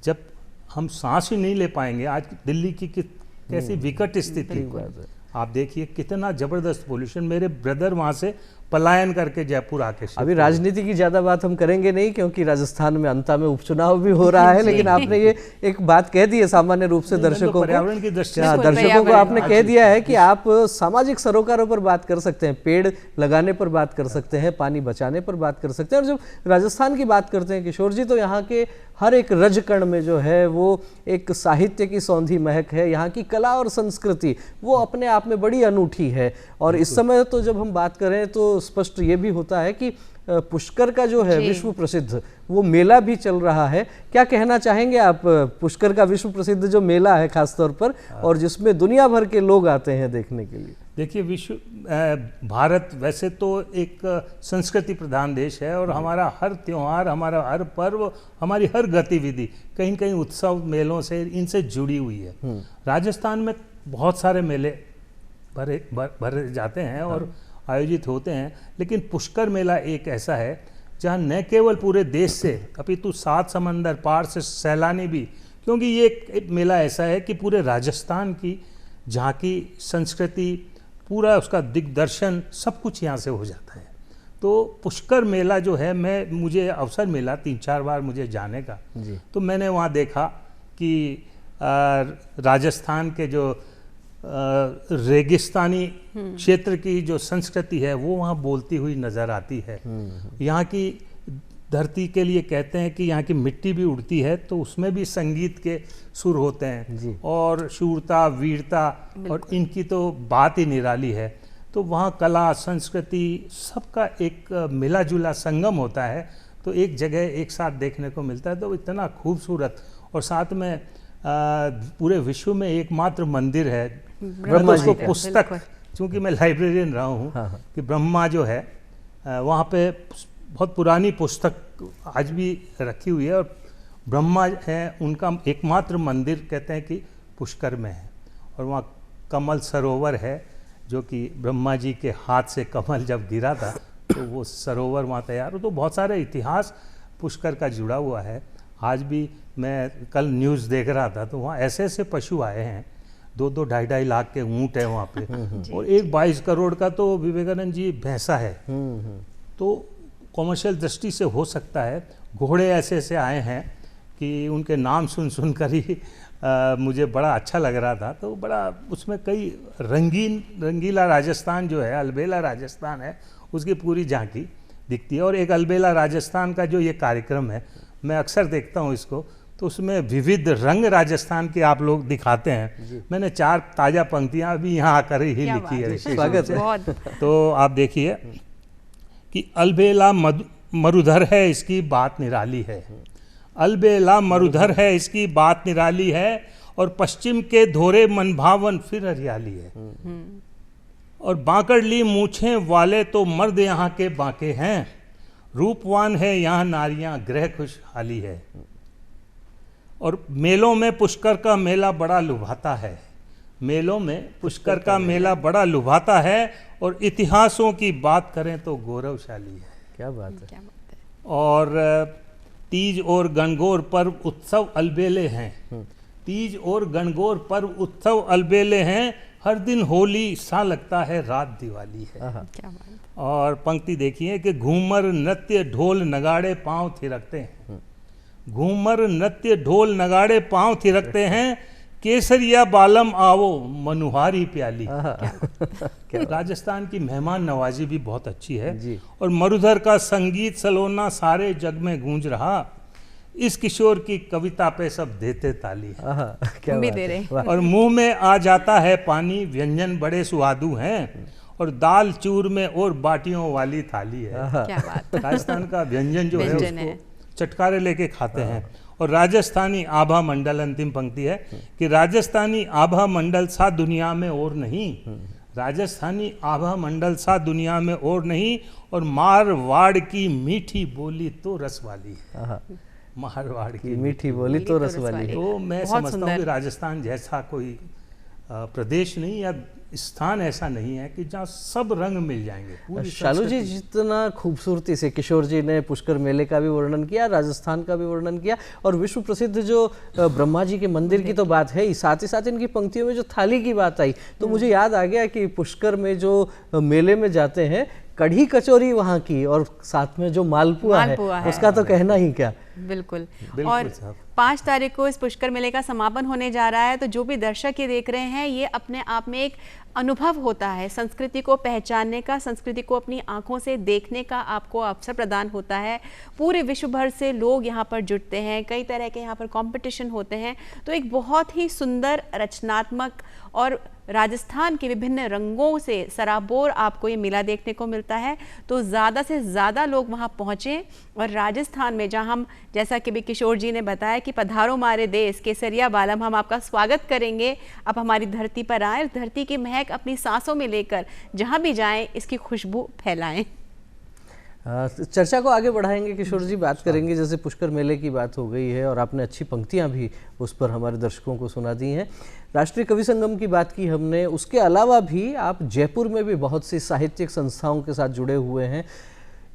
जब हम सांस ही नहीं ले पाएंगे। आज दिल्ली की कैसी विकट स्थिति, आप देखिए कितना जबरदस्त पोल्यूशन। मेरे ब्रदर वहाँ से पलायन करके जयपुर आके अभी राजनीति की ज्यादा बात हम करेंगे नहीं, क्योंकि राजस्थान में अंता में उपचुनाव भी हो रहा है, लेकिन आपने ये एक बात कह दी है सामान्य रूप से दर्शकों को, पर्यावरण की दृष्टि से दर्शकों को आपने कह दिया है कि आप सामाजिक सरोकारों पर बात कर सकते हैं, पेड़ लगाने पर बात कर सकते हैं, पानी बचाने पर बात कर सकते हैं। और जब राजस्थान की बात करते हैं किशोर जी, तो यहाँ के हर एक रजकण में जो है वो एक साहित्य की सौंधी महक है। यहाँ की कला और संस्कृति वो अपने आप में बड़ी अनूठी है। और इस समय तो जब हम बात करें तो स्पष्ट ये भी होता है कि पुष्कर का जो है विश्व प्रसिद्ध वो मेला भी चल रहा है। क्या कहना चाहेंगे आप पुष्कर का विश्व प्रसिद्ध जो मेला है खासतौर पर, और जिसमें दुनिया भर के लोग आते हैं देखने के लिए? देखिए, भारत वैसे तो एक संस्कृति प्रधान देश है और हमारा हर त्योहार, हमारा हर पर्व, हमारी हर गतिविधि कहीं न कहीं उत्सव मेलों से, इनसे जुड़ी हुई है। राजस्थान में बहुत सारे मेले भरे जाते हैं और आयोजित होते हैं, लेकिन पुष्कर मेला एक ऐसा है जहाँ न केवल पूरे देश से अपितु 7 समंदर पार से सैलानी भी, क्योंकि ये एक मेला ऐसा है कि पूरे राजस्थान की झांकी, संस्कृति, पूरा उसका दिग्दर्शन सब कुछ यहाँ से हो जाता है। तो पुष्कर मेला जो है, मुझे अवसर मिला 3-4 बार मुझे जाने का, तो मैंने वहाँ देखा कि राजस्थान के जो रेगिस्तानी क्षेत्र की जो संस्कृति है वो वहाँ बोलती हुई नजर आती है। यहाँ की धरती के लिए कहते हैं कि यहाँ की मिट्टी भी उड़ती है, तो उसमें भी संगीत के सुर होते हैं और शूरता, वीरता, और इनकी तो बात ही निराली है। तो वहाँ कला, संस्कृति सबका एक मिला जुला संगम होता है, तो एक जगह एक साथ देखने को मिलता है। तो इतना खूबसूरत, और साथ में पूरे विश्व में एकमात्र मंदिर है ब्रह्मा जी का। पुस्तक, चूंकि मैं लाइब्रेरियन रहा हूँ, कि ब्रह्मा जो है वहाँ पे बहुत पुरानी पुस्तक आज भी रखी हुई है, और ब्रह्मा है उनका एकमात्र मंदिर कहते हैं कि पुष्कर में है। और वहाँ कमल सरोवर है, जो कि ब्रह्मा जी के हाथ से कमल जब गिरा था तो वो सरोवर वहाँ तैयार हो। तो बहुत सारे इतिहास पुष्कर का जुड़ा हुआ है। आज भी मैं कल न्यूज़ देख रहा था, तो वहाँ ऐसे ऐसे पशु आए हैं, 2-2, 2.5 लाख के ऊँट है वहाँ पे, और एक 22 करोड़ का तो विवेकानंद जी भैंसा है। तो कॉमर्शियल दृष्टि से हो सकता है। घोड़े ऐसे ऐसे आए हैं कि उनके नाम सुन कर ही मुझे बड़ा अच्छा लग रहा था। तो बड़ा उसमें कई रंगीला राजस्थान जो है, अलबेला राजस्थान है, उसकी पूरी झांकी दिखती है। और एक अलबेला राजस्थान का जो ये कार्यक्रम है, मैं अक्सर देखता हूँ इसको, तो उसमें विविध रंग राजस्थान के आप लोग दिखाते हैं। मैंने 4 ताज़ा पंक्तियाँ अभी यहाँ आकर ही लिखी है। स्वागत है। तो आप देखिए कि अलबेला मरुधर है, इसकी बात निराली है, अलबेला मरुधर है, इसकी बात निराली है, और पश्चिम के धोरे मनभावन फिर हरियाली है। और बांकड़ली मूछें वाले तो मर्द यहाँ के बांके हैं, रूपवान है यहाँ नारियां ग्रह खुशहाली है। और मेलों में पुष्कर का मेला बड़ा लुभाता है, मेलों में पुष्कर का मेला बड़ा लुभाता है, और इतिहासों की बात करें तो गौरवशाली है। क्या बात है। क्या बात है। और तीज और गणगौर पर्व उत्सव अलबेले हैं, तीज और गणगौर पर्व उत्सव अलबेले हैं, हर दिन होली सा लगता है रात दिवाली है। क्या बात है। और पंक्ति देखिए कि घूमर नृत्य ढोल नगाड़े पांव थिरकते हैं, घूमर नृत्य ढोल नगाड़े पांव थिरकते हैं, केसरिया बालम आवो मनुहारी प्याली। राजस्थान की मेहमान नवाजी भी बहुत अच्छी है जी। और मरुधर का संगीत सलोना सारे जग में गूंज रहा, इस किशोर की कविता पे सब देते ताली है। क्या हम भी बात दे है। रहे हैं। वाह। और मुंह में आ जाता है पानी, व्यंजन बड़े सुआदू हैं, और दाल चूर में और बाटियों वाली थाली है। क्या बात है। राजस्थान का व्यंजन जो है व्यंजन है। उसको चटकारे लेके खाते हैं। और राजस्थानी आभा मंडल, अंतिम पंक्ति है कि राजस्थानी आभा मंडल सा दुनिया में और नहीं, राजस्थानी आभा मंडल सा दुनिया में और नहीं, और मारवाड़ की मीठी बोली तो रस वाली है। मारवाड़ की मीठी बोली तो रस वाली है। तो मैं बहुत समझता हूँ सुंदर। कि राजस्थान जैसा कोई प्रदेश नहीं या स्थान ऐसा नहीं है कि जहाँ सब रंग मिल जाएंगे। पूरी शालू जी, संस्कृति। जितना खूबसूरती से किशोर जी ने पुष्कर मेले का भी वर्णन किया, राजस्थान का भी वर्णन किया, और विश्व प्रसिद्ध जो ब्रह्मा जी के मंदिर की तो बात है ही, साथ ही साथ इनकी पंक्तियों में जो थाली की बात आई तो मुझे याद आ गया कि पुष्कर में जो मेले में जाते हैं, कढ़ी कचौरी वहाँ की और साथ में जो मालपुआ है उसका तो कहना ही क्या। बिल्कुल। बिल्कुल और साहब। 5 तारीख को इस पुष्कर मेले का समापन होने जा रहा है, तो जो भी दर्शक ये देख रहे हैं, ये अपने आप में एक अनुभव होता है, संस्कृति को पहचानने का, संस्कृति को अपनी आंखों से देखने का आपको अवसर प्रदान होता है। पूरे विश्व भर से लोग यहाँ पर जुटते हैं, कई तरह के यहाँ पर कंपटीशन होते हैं, तो एक बहुत ही सुंदर, रचनात्मक और राजस्थान के विभिन्न रंगों से सराबोर आपको ये मेला देखने को मिलता है। तो ज़्यादा से ज़्यादा लोग वहाँ पहुँचें, और राजस्थान में जहाँ हम, जैसा कि भी किशोर जी ने बताया कि पधारो मारे देश, केसरिया बालम, हम आपका स्वागत करेंगे, आप हमारी धरती पर आएँ, धरती की महक अपनी सांसों में लेकर जहाँ भी जाएं इसकी खुशबू फैलाएं। चर्चा को आगे बढ़ाएंगे किशोर जी, बात करेंगे, जैसे पुष्कर मेले की बात हो गई है और आपने अच्छी पंक्तियां भी उस पर हमारे दर्शकों को सुना दी हैं। राष्ट्रीय कवि संगम की बात की हमने, उसके अलावा भी आप जयपुर में भी बहुत सी साहित्यिक संस्थाओं के साथ जुड़े हुए हैं।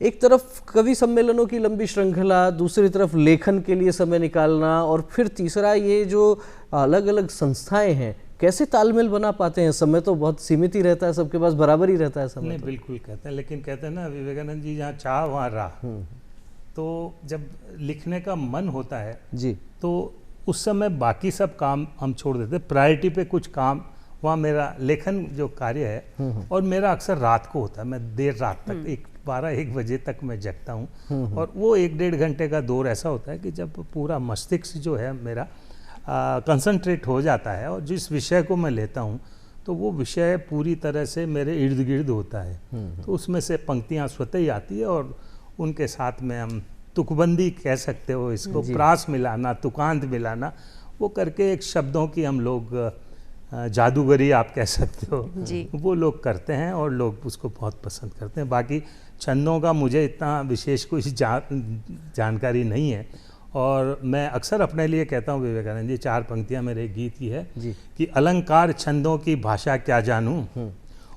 एक तरफ कवि सम्मेलनों की लंबी श्रृंखला, दूसरी तरफ लेखन के लिए समय निकालना, और फिर तीसरा ये जो अलग अलग संस्थाएं हैं, कैसे तालमेल बना पाते हैं? समय तो बहुत सीमित ही रहता है, सबके पास बराबर ही रहता है समय। नहीं, बिल्कुल कहते हैं, लेकिन कहते हैं ना विवेकानंद जी, जहाँ चाह वहाँ राह। तो जब लिखने का मन होता है जी, तो उस समय बाकी सब काम हम छोड़ देते, प्रायोरिटी पे कुछ काम, वहाँ मेरा लेखन जो कार्य है, और मेरा अक्सर रात को होता है, मैं देर रात तक 12-1 बजे तक मैं जगता हूँ, और वो 1-1.5 घंटे का दौर ऐसा होता है कि जब पूरा मस्तिष्क जो है मेरा कंसंट्रेट हो जाता है, और जिस विषय को मैं लेता हूँ तो वो विषय पूरी तरह से मेरे इर्द गिर्द होता है, तो उसमें से पंक्तियाँ स्वतः ही आती है, और उनके साथ में हम तुकबंदी कह सकते हो इसको, प्रास मिलाना, तुकांत मिलाना, वो करके एक शब्दों की हम लोग जादूगरी आप कह सकते हो, वो लोग करते हैं, और लोग उसको बहुत पसंद करते हैं। बाकी छंदों का मुझे इतना विशेष कुछ जानकारी नहीं है, और मैं अक्सर अपने लिए कहता हूँ विवेकानंद जी, 4 पंक्तियाँ मेरे गीत की है कि अलंकार छंदों की भाषा क्या जानूं,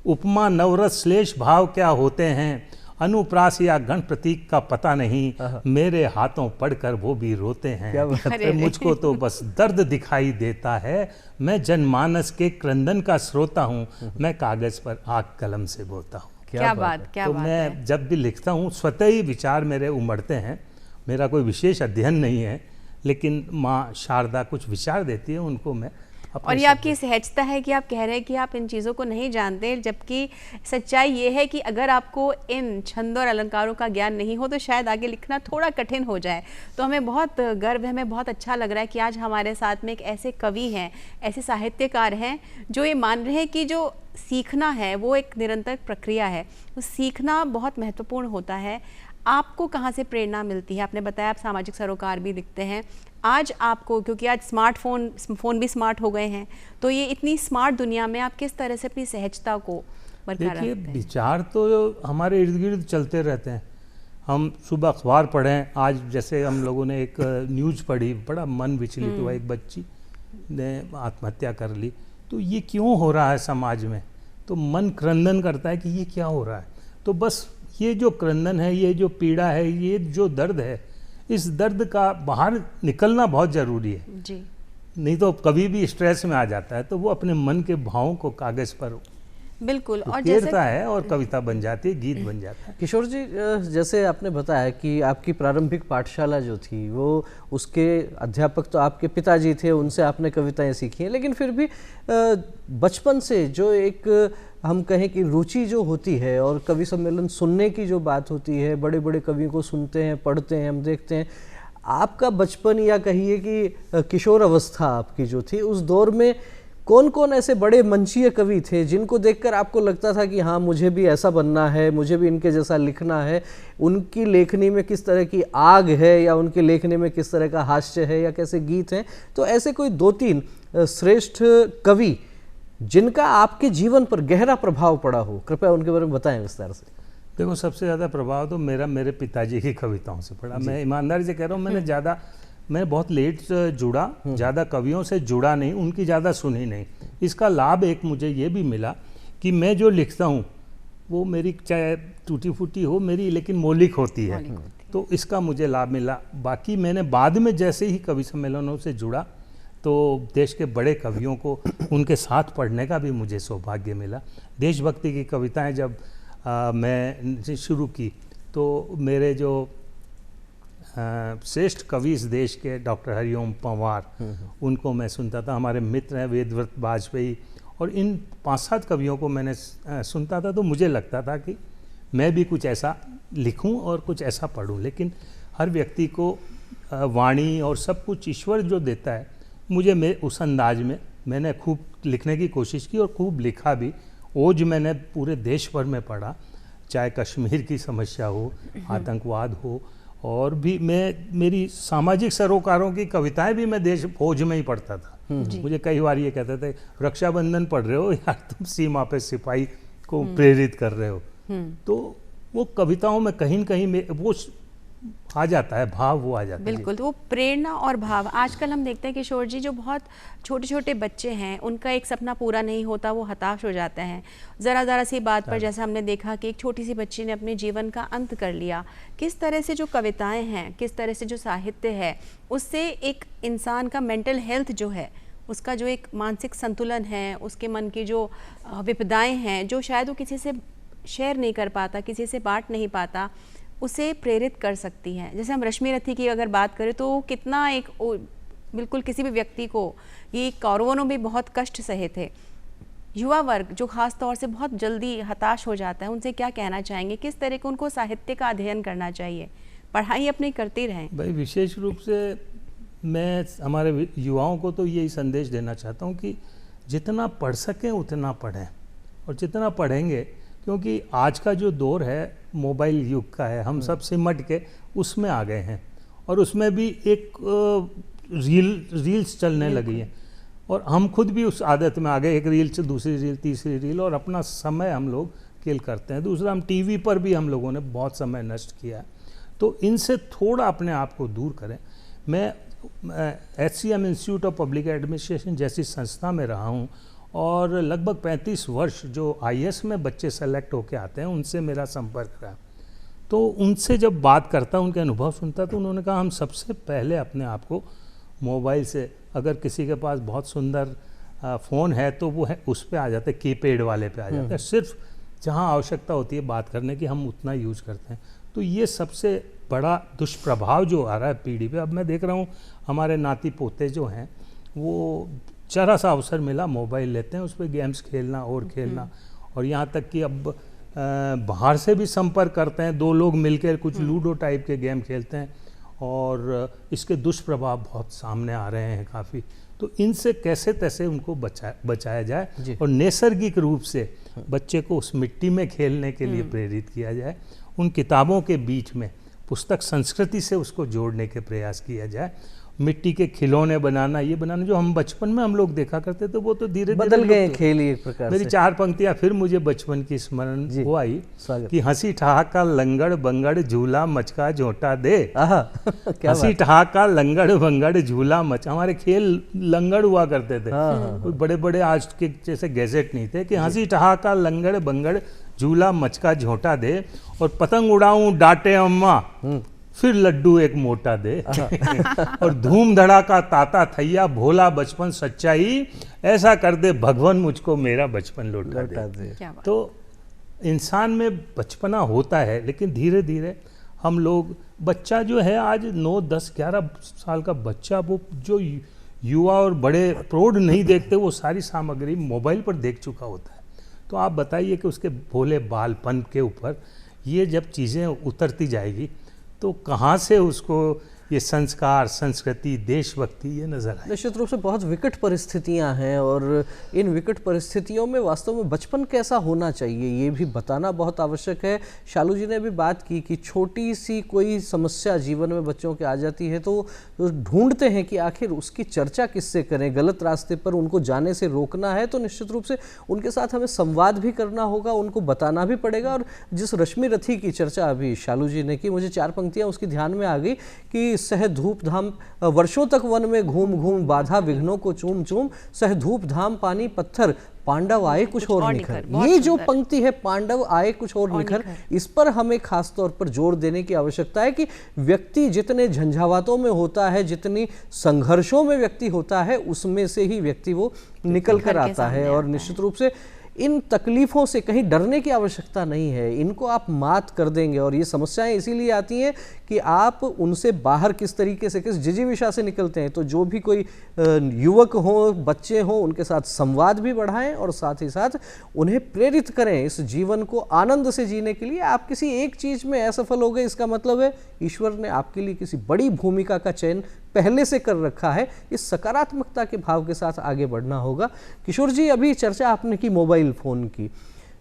उपमा नवरस श्लेष भाव क्या होते हैं, अनुप्रास या गण प्रतीक का पता नहीं, मेरे हाथों पढ़कर वो भी रोते हैं, मुझको तो बस दर्द दिखाई देता है, मैं जनमानस के क्रंदन का श्रोता हूँ, मैं कागज पर आग कलम से बोलता हूँ। क्या बात तो मैं जब भी लिखता हूँ स्वतः ही विचार मेरे उमड़ते हैं, मेरा कोई विशेष अध्ययन नहीं है, लेकिन माँ शारदा कुछ विचार देती है, उनको मैं। और ये आपकी सहजता है कि आप कह रहे हैं कि आप इन चीज़ों को नहीं जानते, जबकि सच्चाई ये है कि अगर आपको इन छंद और अलंकारों का ज्ञान नहीं हो तो शायद आगे लिखना थोड़ा कठिन हो जाए। तो हमें बहुत गर्व है, हमें बहुत अच्छा लग रहा है कि आज हमारे साथ में एक ऐसे कवि हैं, ऐसे साहित्यकार हैं जो ये मान रहे हैं कि जो सीखना है वो एक निरंतर प्रक्रिया है, तो सीखना बहुत महत्वपूर्ण होता है। आपको कहाँ से प्रेरणा मिलती है? आपने बताया आप सामाजिक सरोकार भी लिखते हैं, आज आपको, क्योंकि आज फ़ोन भी स्मार्ट हो गए हैं, तो ये इतनी स्मार्ट दुनिया में आप किस तरह से अपनी सहजता को बरकरार देखिए, रखते हैं? विचार तो हमारे इर्द गिर्द चलते रहते हैं। हम सुबह अखबार पढ़ें, आज जैसे हम लोगों ने एक न्यूज़ पढ़ी, बड़ा मन विचलित हुआ, एक बच्ची ने आत्महत्या कर ली। तो ये क्यों हो रहा है समाज में? तो मन क्रंदन करता है कि ये क्या हो रहा है। तो बस ये जो क्रंदन है, ये जो पीड़ा है, ये जो दर्द है, इस दर्द का बाहर निकलना बहुत ज़रूरी है जी, नहीं तो कभी भी स्ट्रेस में आ जाता है। तो वो अपने मन के भावों को कागज़ पर बिल्कुल। और उकेरता है और कविता बन जाती है, गीत बन जाता है। किशोर जी, जैसे आपने बताया कि आपकी प्रारंभिक पाठशाला जो थी वो, उसके अध्यापक तो आपके पिताजी थे, उनसे आपने कविताएं सीखी हैं, लेकिन फिर भी बचपन से जो एक हम कहें कि रुचि जो होती है और कवि सम्मेलन सुनने की जो बात होती है, बड़े बड़े कवियों को सुनते हैं, पढ़ते हैं, हम देखते हैं, आपका बचपन या कहिए कि किशोर अवस्था आपकी जो थी, उस दौर में कौन कौन ऐसे बड़े मंचीय कवि थे जिनको देखकर आपको लगता था कि हाँ मुझे भी ऐसा बनना है, मुझे भी इनके जैसा लिखना है? उनकी लेखनी में किस तरह की आग है, या उनकी लेखनी में किस तरह का हास्य है, या कैसे गीत हैं? तो ऐसे कोई 2-3 श्रेष्ठ कवि जिनका आपके जीवन पर गहरा प्रभाव पड़ा हो, कृपया उनके बारे में बताएं विस्तार से। देखो, सबसे ज़्यादा प्रभाव तो मेरे पिताजी की कविताओं से पड़ा। मैं ईमानदारी से कह रहा हूँ, मैं बहुत लेट जुड़ा, ज़्यादा कवियों से जुड़ा नहीं, उनकी ज़्यादा सुनी नहीं। इसका लाभ एक मुझे ये भी मिला कि मैं जो लिखता हूँ वो मेरी चाहे टूटी फूटी हो मेरी, लेकिन मौलिक होती है, तो इसका मुझे लाभ मिला। बाकी मैंने बाद में जैसे ही कवि सम्मेलनों से जुड़ा तो देश के बड़े कवियों को उनके साथ पढ़ने का भी मुझे सौभाग्य मिला। देशभक्ति की कविताएं जब मैं शुरू की तो मेरे जो श्रेष्ठ कवि इस देश के डॉक्टर हरिओम पंवार, उनको मैं सुनता था। हमारे मित्र हैं वेदव्रत वाजपेयी, और इन 5-7 कवियों को मैंने सुनता था। तो मुझे लगता था कि मैं भी कुछ ऐसा लिखूं और कुछ ऐसा पढ़ूं। लेकिन हर व्यक्ति को वाणी और सब कुछ ईश्वर जो देता है, मुझे उस अंदाज में मैंने खूब लिखने की कोशिश की और खूब लिखा भी। ओज मैंने पूरे देश भर में पढ़ा, चाहे कश्मीर की समस्या हो, आतंकवाद हो, और भी मेरी सामाजिक सरोकारों की कविताएं भी मैं देश फौज में ही पढ़ता था। मुझे कई बार ये कहते थे, रक्षाबंधन पढ़ रहे हो यार, तुम सीमा पे सिपाही को प्रेरित कर रहे हो। तो वो कविताओं में कहीं न कहीं वो आ जाता है, भाव वो आ जाता है। बिल्कुल, तो वो प्रेरणा और भाव। आजकल हम देखते हैं किशोर जी, जो बहुत छोटे छोटे बच्चे हैं, उनका एक सपना पूरा नहीं होता, वो हताश हो जाते हैं ज़रा सी बात पर। जैसा हमने देखा कि एक छोटी सी बच्ची ने अपने जीवन का अंत कर लिया। किस तरह से जो कविताएं हैं, किस तरह से जो साहित्य है, उससे एक इंसान का मेंटल हेल्थ जो है, उसका जो एक मानसिक संतुलन है, उसके मन की जो विपदाएं हैं, जो शायद वो किसी से शेयर नहीं कर पाता, किसी से बांट नहीं पाता, उसे प्रेरित कर सकती हैं। जैसे हम रश्मि रथी की अगर बात करें तो कितना एक बिल्कुल किसी भी व्यक्ति को, ये कौरवों ने भी बहुत कष्ट सहे थे। युवा वर्ग जो खास तौर से बहुत जल्दी हताश हो जाता है, उनसे क्या कहना चाहेंगे? किस तरह के उनको साहित्य का अध्ययन करना चाहिए? पढ़ाई अपनी करते रहें। भाई, विशेष रूप से मैं हमारे युवाओं को तो यही संदेश देना चाहता हूँ कि जितना पढ़ सकें उतना पढ़ें, और जितना पढ़ेंगे, क्योंकि आज का जो दौर है मोबाइल युग का है, हम सब सिमट के उसमें आ गए हैं, और उसमें भी एक रील्स चलने लगी हैं, और हम खुद भी उस आदत में आ गए, एक रील से दूसरी रील, तीसरी रील, और अपना समय हम लोग किल करते हैं। दूसरा, हम टीवी पर भी हम लोगों ने बहुत समय नष्ट किया है। तो इनसे थोड़ा अपने आप को दूर करें। मैं HCM institute of public administration जैसी संस्था में रहा हूँ, और लगभग 35 वर्ष जो IAS में बच्चे सेलेक्ट होके आते हैं, उनसे मेरा संपर्क रहा। तो उनसे जब बात करता, उनके अनुभव सुनता, तो उन्होंने कहा हम सबसे पहले अपने आप को मोबाइल से, अगर किसी के पास बहुत सुंदर फ़ोन है तो वो है उस पर आ जाते, कीपैड वाले पे आ जाते हैं। सिर्फ जहाँ आवश्यकता होती है बात करने की, हम उतना यूज़ करते हैं। तो ये सबसे बड़ा दुष्प्रभाव जो आ रहा है पीढ़ी पे। अब मैं देख रहा हूँ हमारे नाती पोते जो हैं, वो जरा सा अवसर मिला मोबाइल लेते हैं, उस पर गेम्स खेलना और खेलना, और यहाँ तक कि अब बाहर से भी संपर्क करते हैं, 2 लोग मिलकर कुछ लूडो टाइप के गेम खेलते हैं, और इसके दुष्प्रभाव बहुत सामने आ रहे हैं काफ़ी। तो इनसे कैसे तैसे उनको बचाया जाए जी। और नैसर्गिक रूप से बच्चे को उस मिट्टी में खेलने के लिए प्रेरित किया जाए। उन किताबों के बीच में पुस्तक संस्कृति से उसको जोड़ने के प्रयास किया जाए। मिट्टी के खिलौने बनाना, ये बनाना जो हम बचपन में हम लोग देखा करते थे, वो तो धीरे धीरे बदल गए खेल ही एक प्रकार मेरी से। 4 पंक्तियां फिर मुझे बचपन की स्मरण जी। वो आई स्वागत। कि हंसी ठहाका लंगड़ बंगड़ झूला मचका झोंटा दे। आहा, क्या हंसी बात। ठहाका लंगड़ बंगड़ झूला मच, हमारे खेल लंगड़ हुआ करते थे। कोई बड़े बड़े आज के जैसे गैजेट नहीं थे कि हंसी ठहाका लंगड़ बंगड़ झूला मचका झोंटा दे और पतंग उड़ाऊं डांटे अम्मा फिर लड्डू एक मोटा दे और धूम धड़ाका ताता थैया भोला बचपन सच्चाई ऐसा कर दे भगवान मुझको मेरा बचपन लौटा दे। क्या बात। तो इंसान में बचपना होता है, लेकिन धीरे धीरे हम लोग, बच्चा जो है आज 9, 10, 11 साल का बच्चा, वो जो युवा और बड़े प्रौढ़ नहीं देखते, वो सारी सामग्री मोबाइल पर देख चुका होता है। तो आप बताइए कि उसके भोले बालपन के ऊपर ये जब चीज़ें उतरती जाएगी तो कहाँ से उसको ये संस्कार, संस्कृति, देशभक्ति ये नजर आए। निश्चित रूप से बहुत विकट परिस्थितियां हैं और इन विकट परिस्थितियों में वास्तव में बचपन कैसा होना चाहिए ये भी बताना बहुत आवश्यक है। शालू जी ने भी बात की कि छोटी सी कोई समस्या जीवन में बच्चों के आ जाती है तो ढूंढते हैं कि आखिर उसकी चर्चा किससे करें, गलत रास्ते पर उनको जाने से रोकना है तो निश्चित रूप से उनके साथ हमें संवाद भी करना होगा, उनको बताना भी पड़ेगा। और जिस रश्मि रथी की चर्चा अभी शालू जी ने की, मुझे 4 पंक्तियां उसकी ध्यान में आ गई कि सह धूप धाम वर्षों तक वन में घूम घूम बाधा विघ्नों को चूम चूम, सह धूप धाम पानी पत्थर पांडव आए कुछ और निखर। ये जो पंक्ति है पांडव आए कुछ और निखर, इस पर हमें खास तौर पर जोर देने की आवश्यकता है कि व्यक्ति जितने झंझावातों में होता है, जितनी संघर्षों में व्यक्ति होता है, उसमें से ही व्यक्ति वो निकल कर आता है। और निश्चित रूप से इन तकलीफों से कहीं डरने की आवश्यकता नहीं है, इनको आप मात कर देंगे। और ये समस्याएं इसीलिए आती हैं कि आप उनसे बाहर किस तरीके से, किस जिजीविषा से निकलते हैं। तो जो भी कोई युवक हो, बच्चे हों, उनके साथ संवाद भी बढ़ाएं और साथ ही साथ उन्हें प्रेरित करें इस जीवन को आनंद से जीने के लिए। आप किसी एक चीज में असफल हो गए, इसका मतलब है ईश्वर ने आपके लिए किसी बड़ी भूमिका का चयन पहले से कर रखा है। इस सकारात्मकता के भाव के साथ आगे बढ़ना होगा। किशोर जी, अभी चर्चा आपने की मोबाइल फ़ोन की,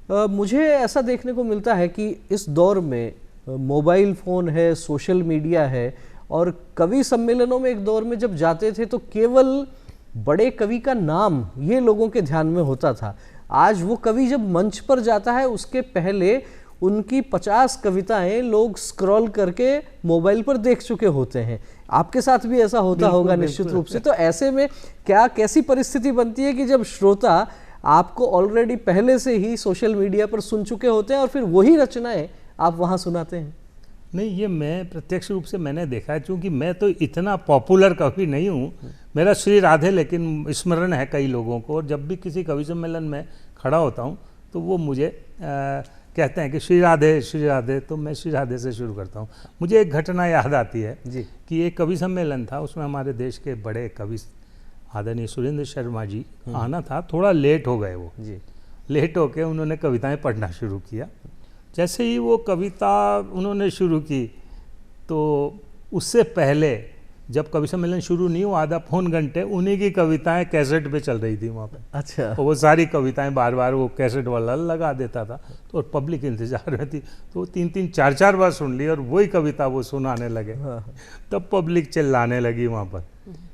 मुझे ऐसा देखने को मिलता है कि इस दौर में मोबाइल फ़ोन है, सोशल मीडिया है, और कवि सम्मेलनों में एक दौर में जब जाते थे तो केवल बड़े कवि का नाम ये लोगों के ध्यान में होता था। आज वो कवि जब मंच पर जाता है उसके पहले उनकी 50 कविताएं लोग स्क्रॉल करके मोबाइल पर देख चुके होते हैं। आपके साथ भी ऐसा होता होगा निश्चित रूप से। तो ऐसे में क्या कैसी परिस्थिति बनती है कि जब श्रोता आपको ऑलरेडी पहले से ही सोशल मीडिया पर सुन चुके होते हैं और फिर वही रचनाएं आप वहां सुनाते हैं? नहीं, ये मैं प्रत्यक्ष रूप से मैंने देखा है, क्योंकि मैं तो इतना पॉपुलर कवि नहीं हूँ। मेरा श्री राधे लेकिन स्मरण है कई लोगों को, और जब भी किसी कवि सम्मेलन में खड़ा होता हूँ तो वो मुझे कहते हैं कि श्री राधे, तो मैं श्री राधे से शुरू करता हूँ। मुझे एक घटना याद आती है जी कि एक कवि सम्मेलन था, उसमें हमारे देश के बड़े कवि आदरणीय सुरेंद्र शर्मा जी आना था। थोड़ा लेट हो गए वो जी। लेट होके उन्होंने कविताएं पढ़ना शुरू किया। जैसे ही वो कविता उन्होंने शुरू की तो उससे पहले जब कवि सम्मेलन शुरू नहीं हुआ, आधा पौन घंटे उन्हीं की कविताएं कैसेट पे चल रही थी वहाँ पे। अच्छा। और वो सारी कविताएं बार बार वो कैसेट वाला लगा देता था, तो और पब्लिक इंतजार में थी, तो 3-3, 4-4 बार सुन ली और वही कविता वो सुनाने लगे। तब पब्लिक चिल्लाने लगी वहाँ पर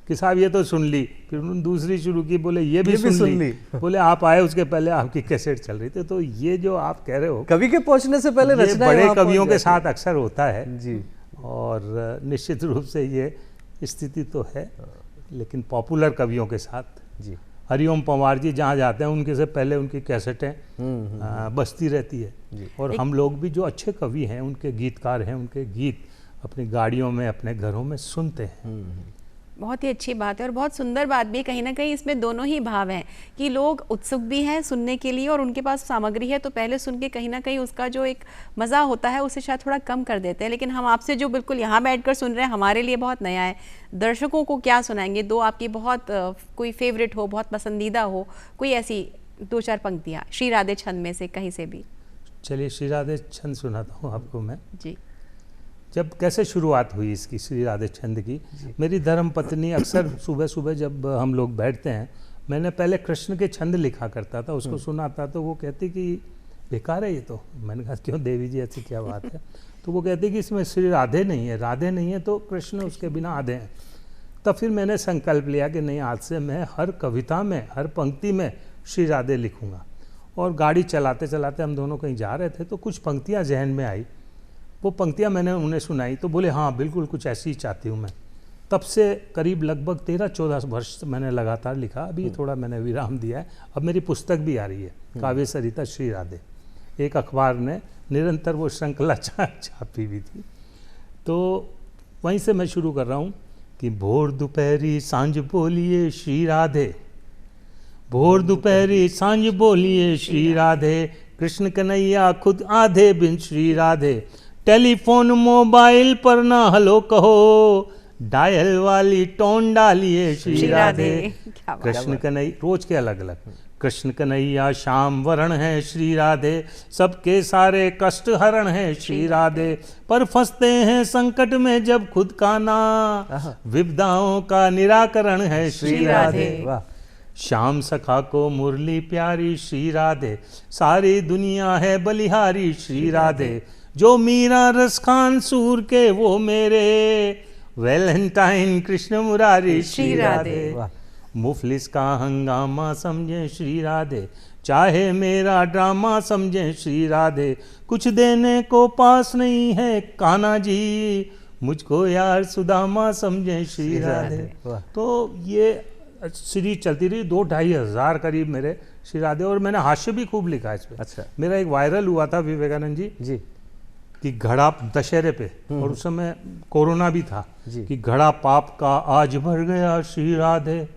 कि साहब ये तो सुन ली। फिर उन्होंने दूसरी शुरू की, बोले ये भी सुन ली। बोले आप आए उसके पहले आपकी कैसेट चल रही थी। तो ये जो आप कह रहे हो, कवि के पहुंचने से पहले रचनाएं बड़े वहां कवियों पहुंच के जाती साथ अक्सर होता है जी। और निश्चित रूप से ये स्थिति तो है, लेकिन पॉपुलर कवियों के साथ जी। हरिओम पंवार जी जहाँ जाते हैं उनके से पहले उनकी कैसेटें बजती रहती है। और हम लोग भी जो अच्छे कवि हैं, उनके गीतकार हैं, उनके गीत अपनी गाड़ियों में, अपने घरों में सुनते हैं। बहुत ही अच्छी बात है और बहुत सुंदर बात भी। कहीं ना कहीं इसमें दोनों ही भाव हैं कि लोग उत्सुक भी हैं सुनने के लिए और उनके पास सामग्री है तो पहले सुन के कहीं ना कहीं उसका जो एक मज़ा होता है उसे शायद थोड़ा कम कर देते हैं। लेकिन हम आपसे जो बिल्कुल यहाँ बैठकर सुन रहे हैं हमारे लिए बहुत नया है। दर्शकों को क्या सुनाएंगे? दो आपकी बहुत कोई फेवरेट हो, बहुत पसंदीदा हो, कोई ऐसी 2-4 पंक्तियाँ श्री राधे छंद में से कहीं से भी। चलिए श्री राधे छंद सुनाता हूँ आपको मैं जी। जब कैसे शुरुआत हुई इसकी श्री राधे छंद की, मेरी धर्म पत्नी अक्सर सुबह सुबह जब हम लोग बैठते हैं, मैंने पहले कृष्ण के छंद लिखा करता था, उसको सुनाता तो वो कहती कि बेकार है ये तो। मैंने कहा क्यों देवी जी, ऐसी क्या बात है? तो वो कहती कि इसमें श्री राधे नहीं है, राधे नहीं है तो कृष्ण उसके बिना आधे हैं। तब फिर मैंने संकल्प लिया कि नहीं, आज से मैं हर कविता में, हर पंक्ति में श्री राधे लिखूँगा। और गाड़ी चलाते चलाते हम दोनों कहीं जा रहे थे तो कुछ पंक्तियाँ जहन में आई, वो पंक्तियाँ मैंने उन्हें सुनाई तो बोले हाँ बिल्कुल कुछ ऐसी ही चाहती हूँ मैं। तब से करीब लगभग 13-14 वर्ष मैंने लगातार लिखा। अभी थोड़ा मैंने विराम दिया है। अब मेरी पुस्तक भी आ रही है, काव्य सरिता श्री राधे, एक अखबार ने निरंतर वो श्रृंखला छापी हुई थी। तो वहीं से मैं शुरू कर रहा हूँ कि भोर दोपहरी सांझ बोलिए श्री राधे, भोर दोपहरी सांझ बोलिए श्री राधे, कृष्ण कन्हैया खुद आधे बिन श्री राधे, टेलीफोन मोबाइल पर ना हलो कहो, डायल वाली टोन डालिए श्री राधे। कृष्ण कन्हैया रोज के अलग अलग, कृष्ण कन्हैया श्याम वरण है श्री राधे, सबके सारे कष्ट हरण है श्री राधे, पर फंसते हैं संकट में जब खुद का ना, विपदाओं का निराकरण है श्री राधे। श्याम सखा को मुरली प्यारी श्री राधे, सारी दुनिया है बलिहारी श्री राधे, जो मीरा रस खान सूर के वो मेरे, वैलेंटाइन कृष्ण मुरारी श्री राधे। मुफलिस का हंगामा समझे श्री राधे, चाहे मेरा ड्रामा समझे श्री राधे, कुछ देने को पास नहीं है कान्हा जी, मुझको यार सुदामा समझे श्री राधे। तो ये सीरीज चलती रही, 2-2.5 हज़ार करीब मेरे श्री राधे। और मैंने हास्य भी खूब लिखा इस पे। अच्छा। मेरा एक वायरल हुआ था विवेकानंद जी कि घड़ा दशहरे पे, और उस समय कोरोना भी था, कि घड़ा पाप का आज भर गया श्री राधे,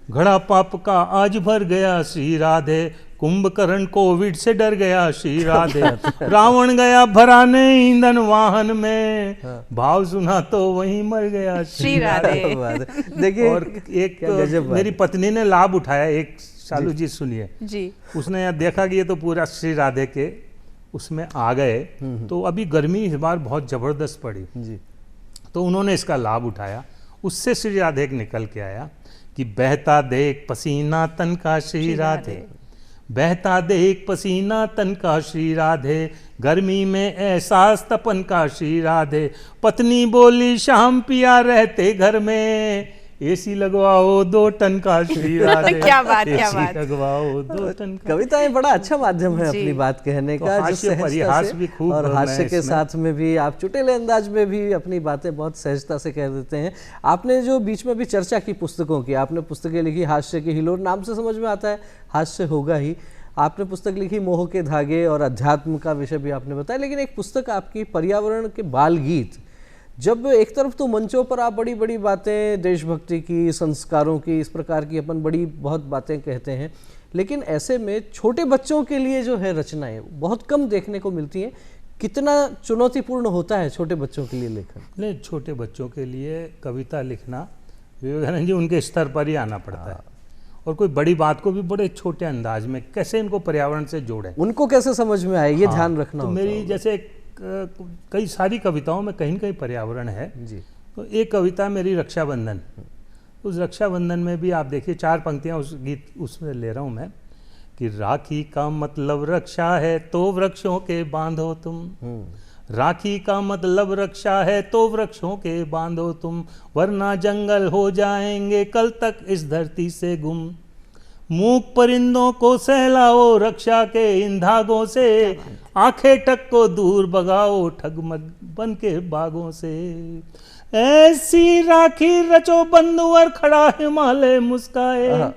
घड़ा पाप का आज भर गया श्री राधे, कुंभकर्ण कोविड से डर गया श्री राधे, रावण गया भराने ईंधन वाहन में, भाव सुना तो वहीं मर गया श्री राधे। देखिए, और एक मेरी पत्नी ने लाभ उठाया, एक शालू जी सुनिए जी, उसने यहाँ देखा कि ये तो पूरा श्री राधे के उसमें आ गए, तो अभी गर्मी इस बार बहुत जबरदस्त पड़ी जी, तो उन्होंने इसका लाभ उठाया, उससे श्री राधे एक निकल के आया कि बहता देख पसीना तन का श्री राधे, बहता देख पसीना तन का श्री राधे, गर्मी में एहसास तपन का श्री राधे, पत्नी बोली शाम पिया रहते घर में, एसी लगवाओ 2 टन का श्री राधे। क्या बात, क्या एसी बात। लगवाओ 2 टन का। कविताएं बड़ा अच्छा माध्यम है जी। अपनी बात कहने तो का, हास्य जो सहजता परिहास से भी खूब और मैं हास्य के इसमें- साथ में भी आप चुटेले अंदाज में भी अपनी बातें बहुत सहजता से कह देते हैं। आपने जो बीच में भी चर्चा की पुस्तकों की, आपने पुस्तकें लिखी हास्य की हिलोर, नाम से समझ में आता है हास्य होगा ही। आपने पुस्तक लिखी मोह के धागे और अध्यात्म का विषय भी आपने बताया, लेकिन एक पुस्तक आपकी पर्यावरण के बाल गीत, जब एक तरफ तो मंचों पर आप बड़ी बड़ी बातें देशभक्ति की, संस्कारों की, इस प्रकार की अपन बड़ी बहुत बातें कहते हैं, लेकिन ऐसे में छोटे बच्चों के लिए जो है रचनाएं बहुत कम देखने को मिलती हैं। कितना चुनौतीपूर्ण होता है छोटे बच्चों के लिए लेखन? नहीं, छोटे बच्चों के लिए कविता लिखना, विवेकानंद जी उनके स्तर पर ही आना पड़ता है, और कोई बड़ी बात को भी बड़े छोटे अंदाज में कैसे इनको पर्यावरण से जोड़ें, उनको कैसे समझ में आए, ये ध्यान रखना तो होता मेरी होगा। जैसे कई सारी कविताओं में कहीं न कहीं पर्यावरण है। जी, तो एक कविता मेरी रक्षाबंधन, उस रक्षाबंधन में भी आप देखिए 4 पंक्तियां उस गीत उसमें ले रहा हूँ मैं, कि राखी का मतलब रक्षा है तो वृक्षों के बांधो तुम, राखी का मतलब रक्षा है तो वृक्षों के बांधो तुम, वरना जंगल हो जाएंगे कल तक इस धरती से गुम, मूक परिंदों को सहलाओ रक्षा के इन धागों से, आंखें टक को दूर भगाओ ठगमग बन के बागों से, ऐसी राखी रचो बंधुवर खड़ा हिमालय मुस्काए,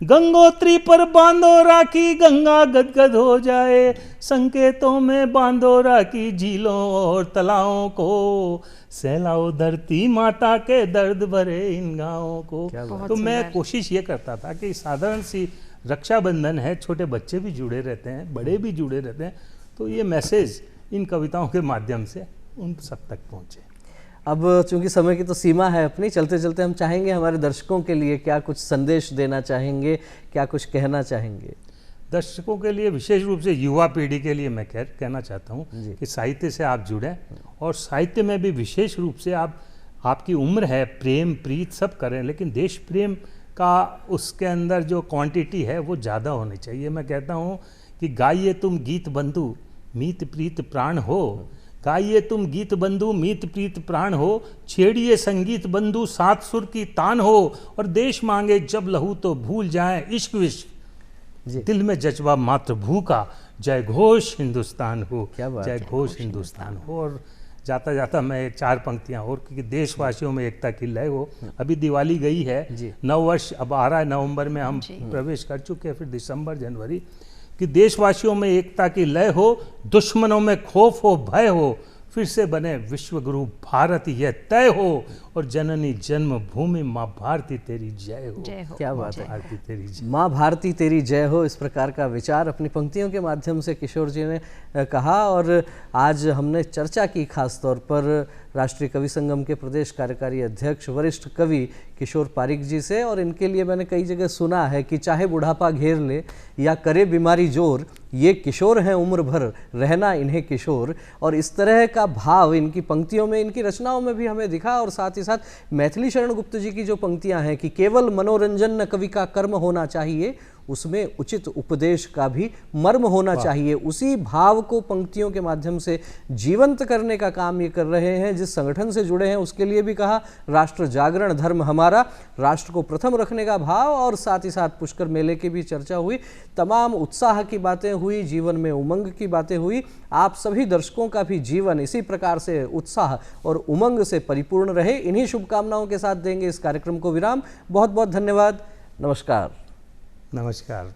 गंगोत्री पर बांधो राखी गंगा गदगद हो जाए, संकेतों में बांधो राखी झीलों और तालाबों को, सहलाओ धरती माता के दर्द भरे इन गाँवों को। तो मैं कोशिश ये करता था कि साधारण सी रक्षाबंधन है, छोटे बच्चे भी जुड़े रहते हैं, बड़े भी जुड़े रहते हैं, तो ये मैसेज इन कविताओं के माध्यम से उन सब तक पहुँचे। अब चूंकि समय की तो सीमा है अपनी, चलते चलते हम चाहेंगे हमारे दर्शकों के लिए क्या कुछ संदेश देना चाहेंगे, क्या कुछ कहना चाहेंगे? दर्शकों के लिए, विशेष रूप से युवा पीढ़ी के लिए मैं कहना चाहता हूँ कि साहित्य से आप जुड़ें, और साहित्य में भी विशेष रूप से आपकी उम्र है, प्रेम प्रीत सब करें, लेकिन देश प्रेम का उसके अंदर जो क्वांटिटी है वो ज़्यादा होनी चाहिए। मैं कहता हूँ कि गाइए तुम गीत बंधु मीत प्रीत प्राण हो, गाइए तुम गीत बंधु मीत प्रीत प्राण हो, छेड़िए संगीत बंधु सात सुर की तान हो, और देश मांगे जब लहू तो भूल जाए इश्क विश्क, दिल में जज्बा मात्र भू का, जय घोष हिंदुस्तान हो, जय घोष हिंदुस्तान हो। और जाता जाता मैं 4 पंक्तियां और, क्योंकि देशवासियों में एकता की लय हो। अभी दिवाली गई है, नव वर्ष अब आ रहा है, नवंबर में हम प्रवेश कर चुके हैं, फिर दिसंबर जनवरी, कि देशवासियों में एकता की लय हो, दुश्मनों में खौफ हो भय हो, फिर से बने विश्वगुरु भारत यह तय हो, और जननी जन्मभूमि माँ भारती तेरी जय हो। क्या बात है, भारती तेरी जय, माँ भारती तेरी जय हो। इस प्रकार का विचार अपनी पंक्तियों के माध्यम से किशोर जी ने कहा। और आज हमने चर्चा की खास तौर पर राष्ट्रीय कवि संगम के प्रदेश कार्यकारी अध्यक्ष वरिष्ठ कवि किशोर पारिक जी से, और इनके लिए मैंने कई जगह सुना है कि चाहे बुढ़ापा घेर ले या करे बीमारी जोर, ये किशोर हैं उम्र भर रहना इन्हें किशोर। और इस तरह का भाव इनकी पंक्तियों में, इनकी रचनाओं में भी हमें दिखा। और साथ ही साथ मैथिली शरण गुप्त जी की जो पंक्तियां हैं कि केवल मनोरंजन न कवि का कर्म होना चाहिए, उसमें उचित उपदेश का भी मर्म होना चाहिए, उसी भाव को पंक्तियों के माध्यम से जीवंत करने का काम ये कर रहे हैं। जिस संगठन से जुड़े हैं उसके लिए भी कहा, राष्ट्र जागरण धर्म हमारा, राष्ट्र को प्रथम रखने का भाव। और साथ ही साथ पुष्कर मेले की भी चर्चा हुई, तमाम उत्साह की बातें हुई, जीवन में उमंग की बातें हुई। आप सभी दर्शकों का भी जीवन इसी प्रकार से उत्साह और उमंग से परिपूर्ण रहे, इन्हीं शुभकामनाओं के साथ देंगे इस कार्यक्रम को विराम। बहुत बहुत धन्यवाद, नमस्कार। नमस्कार।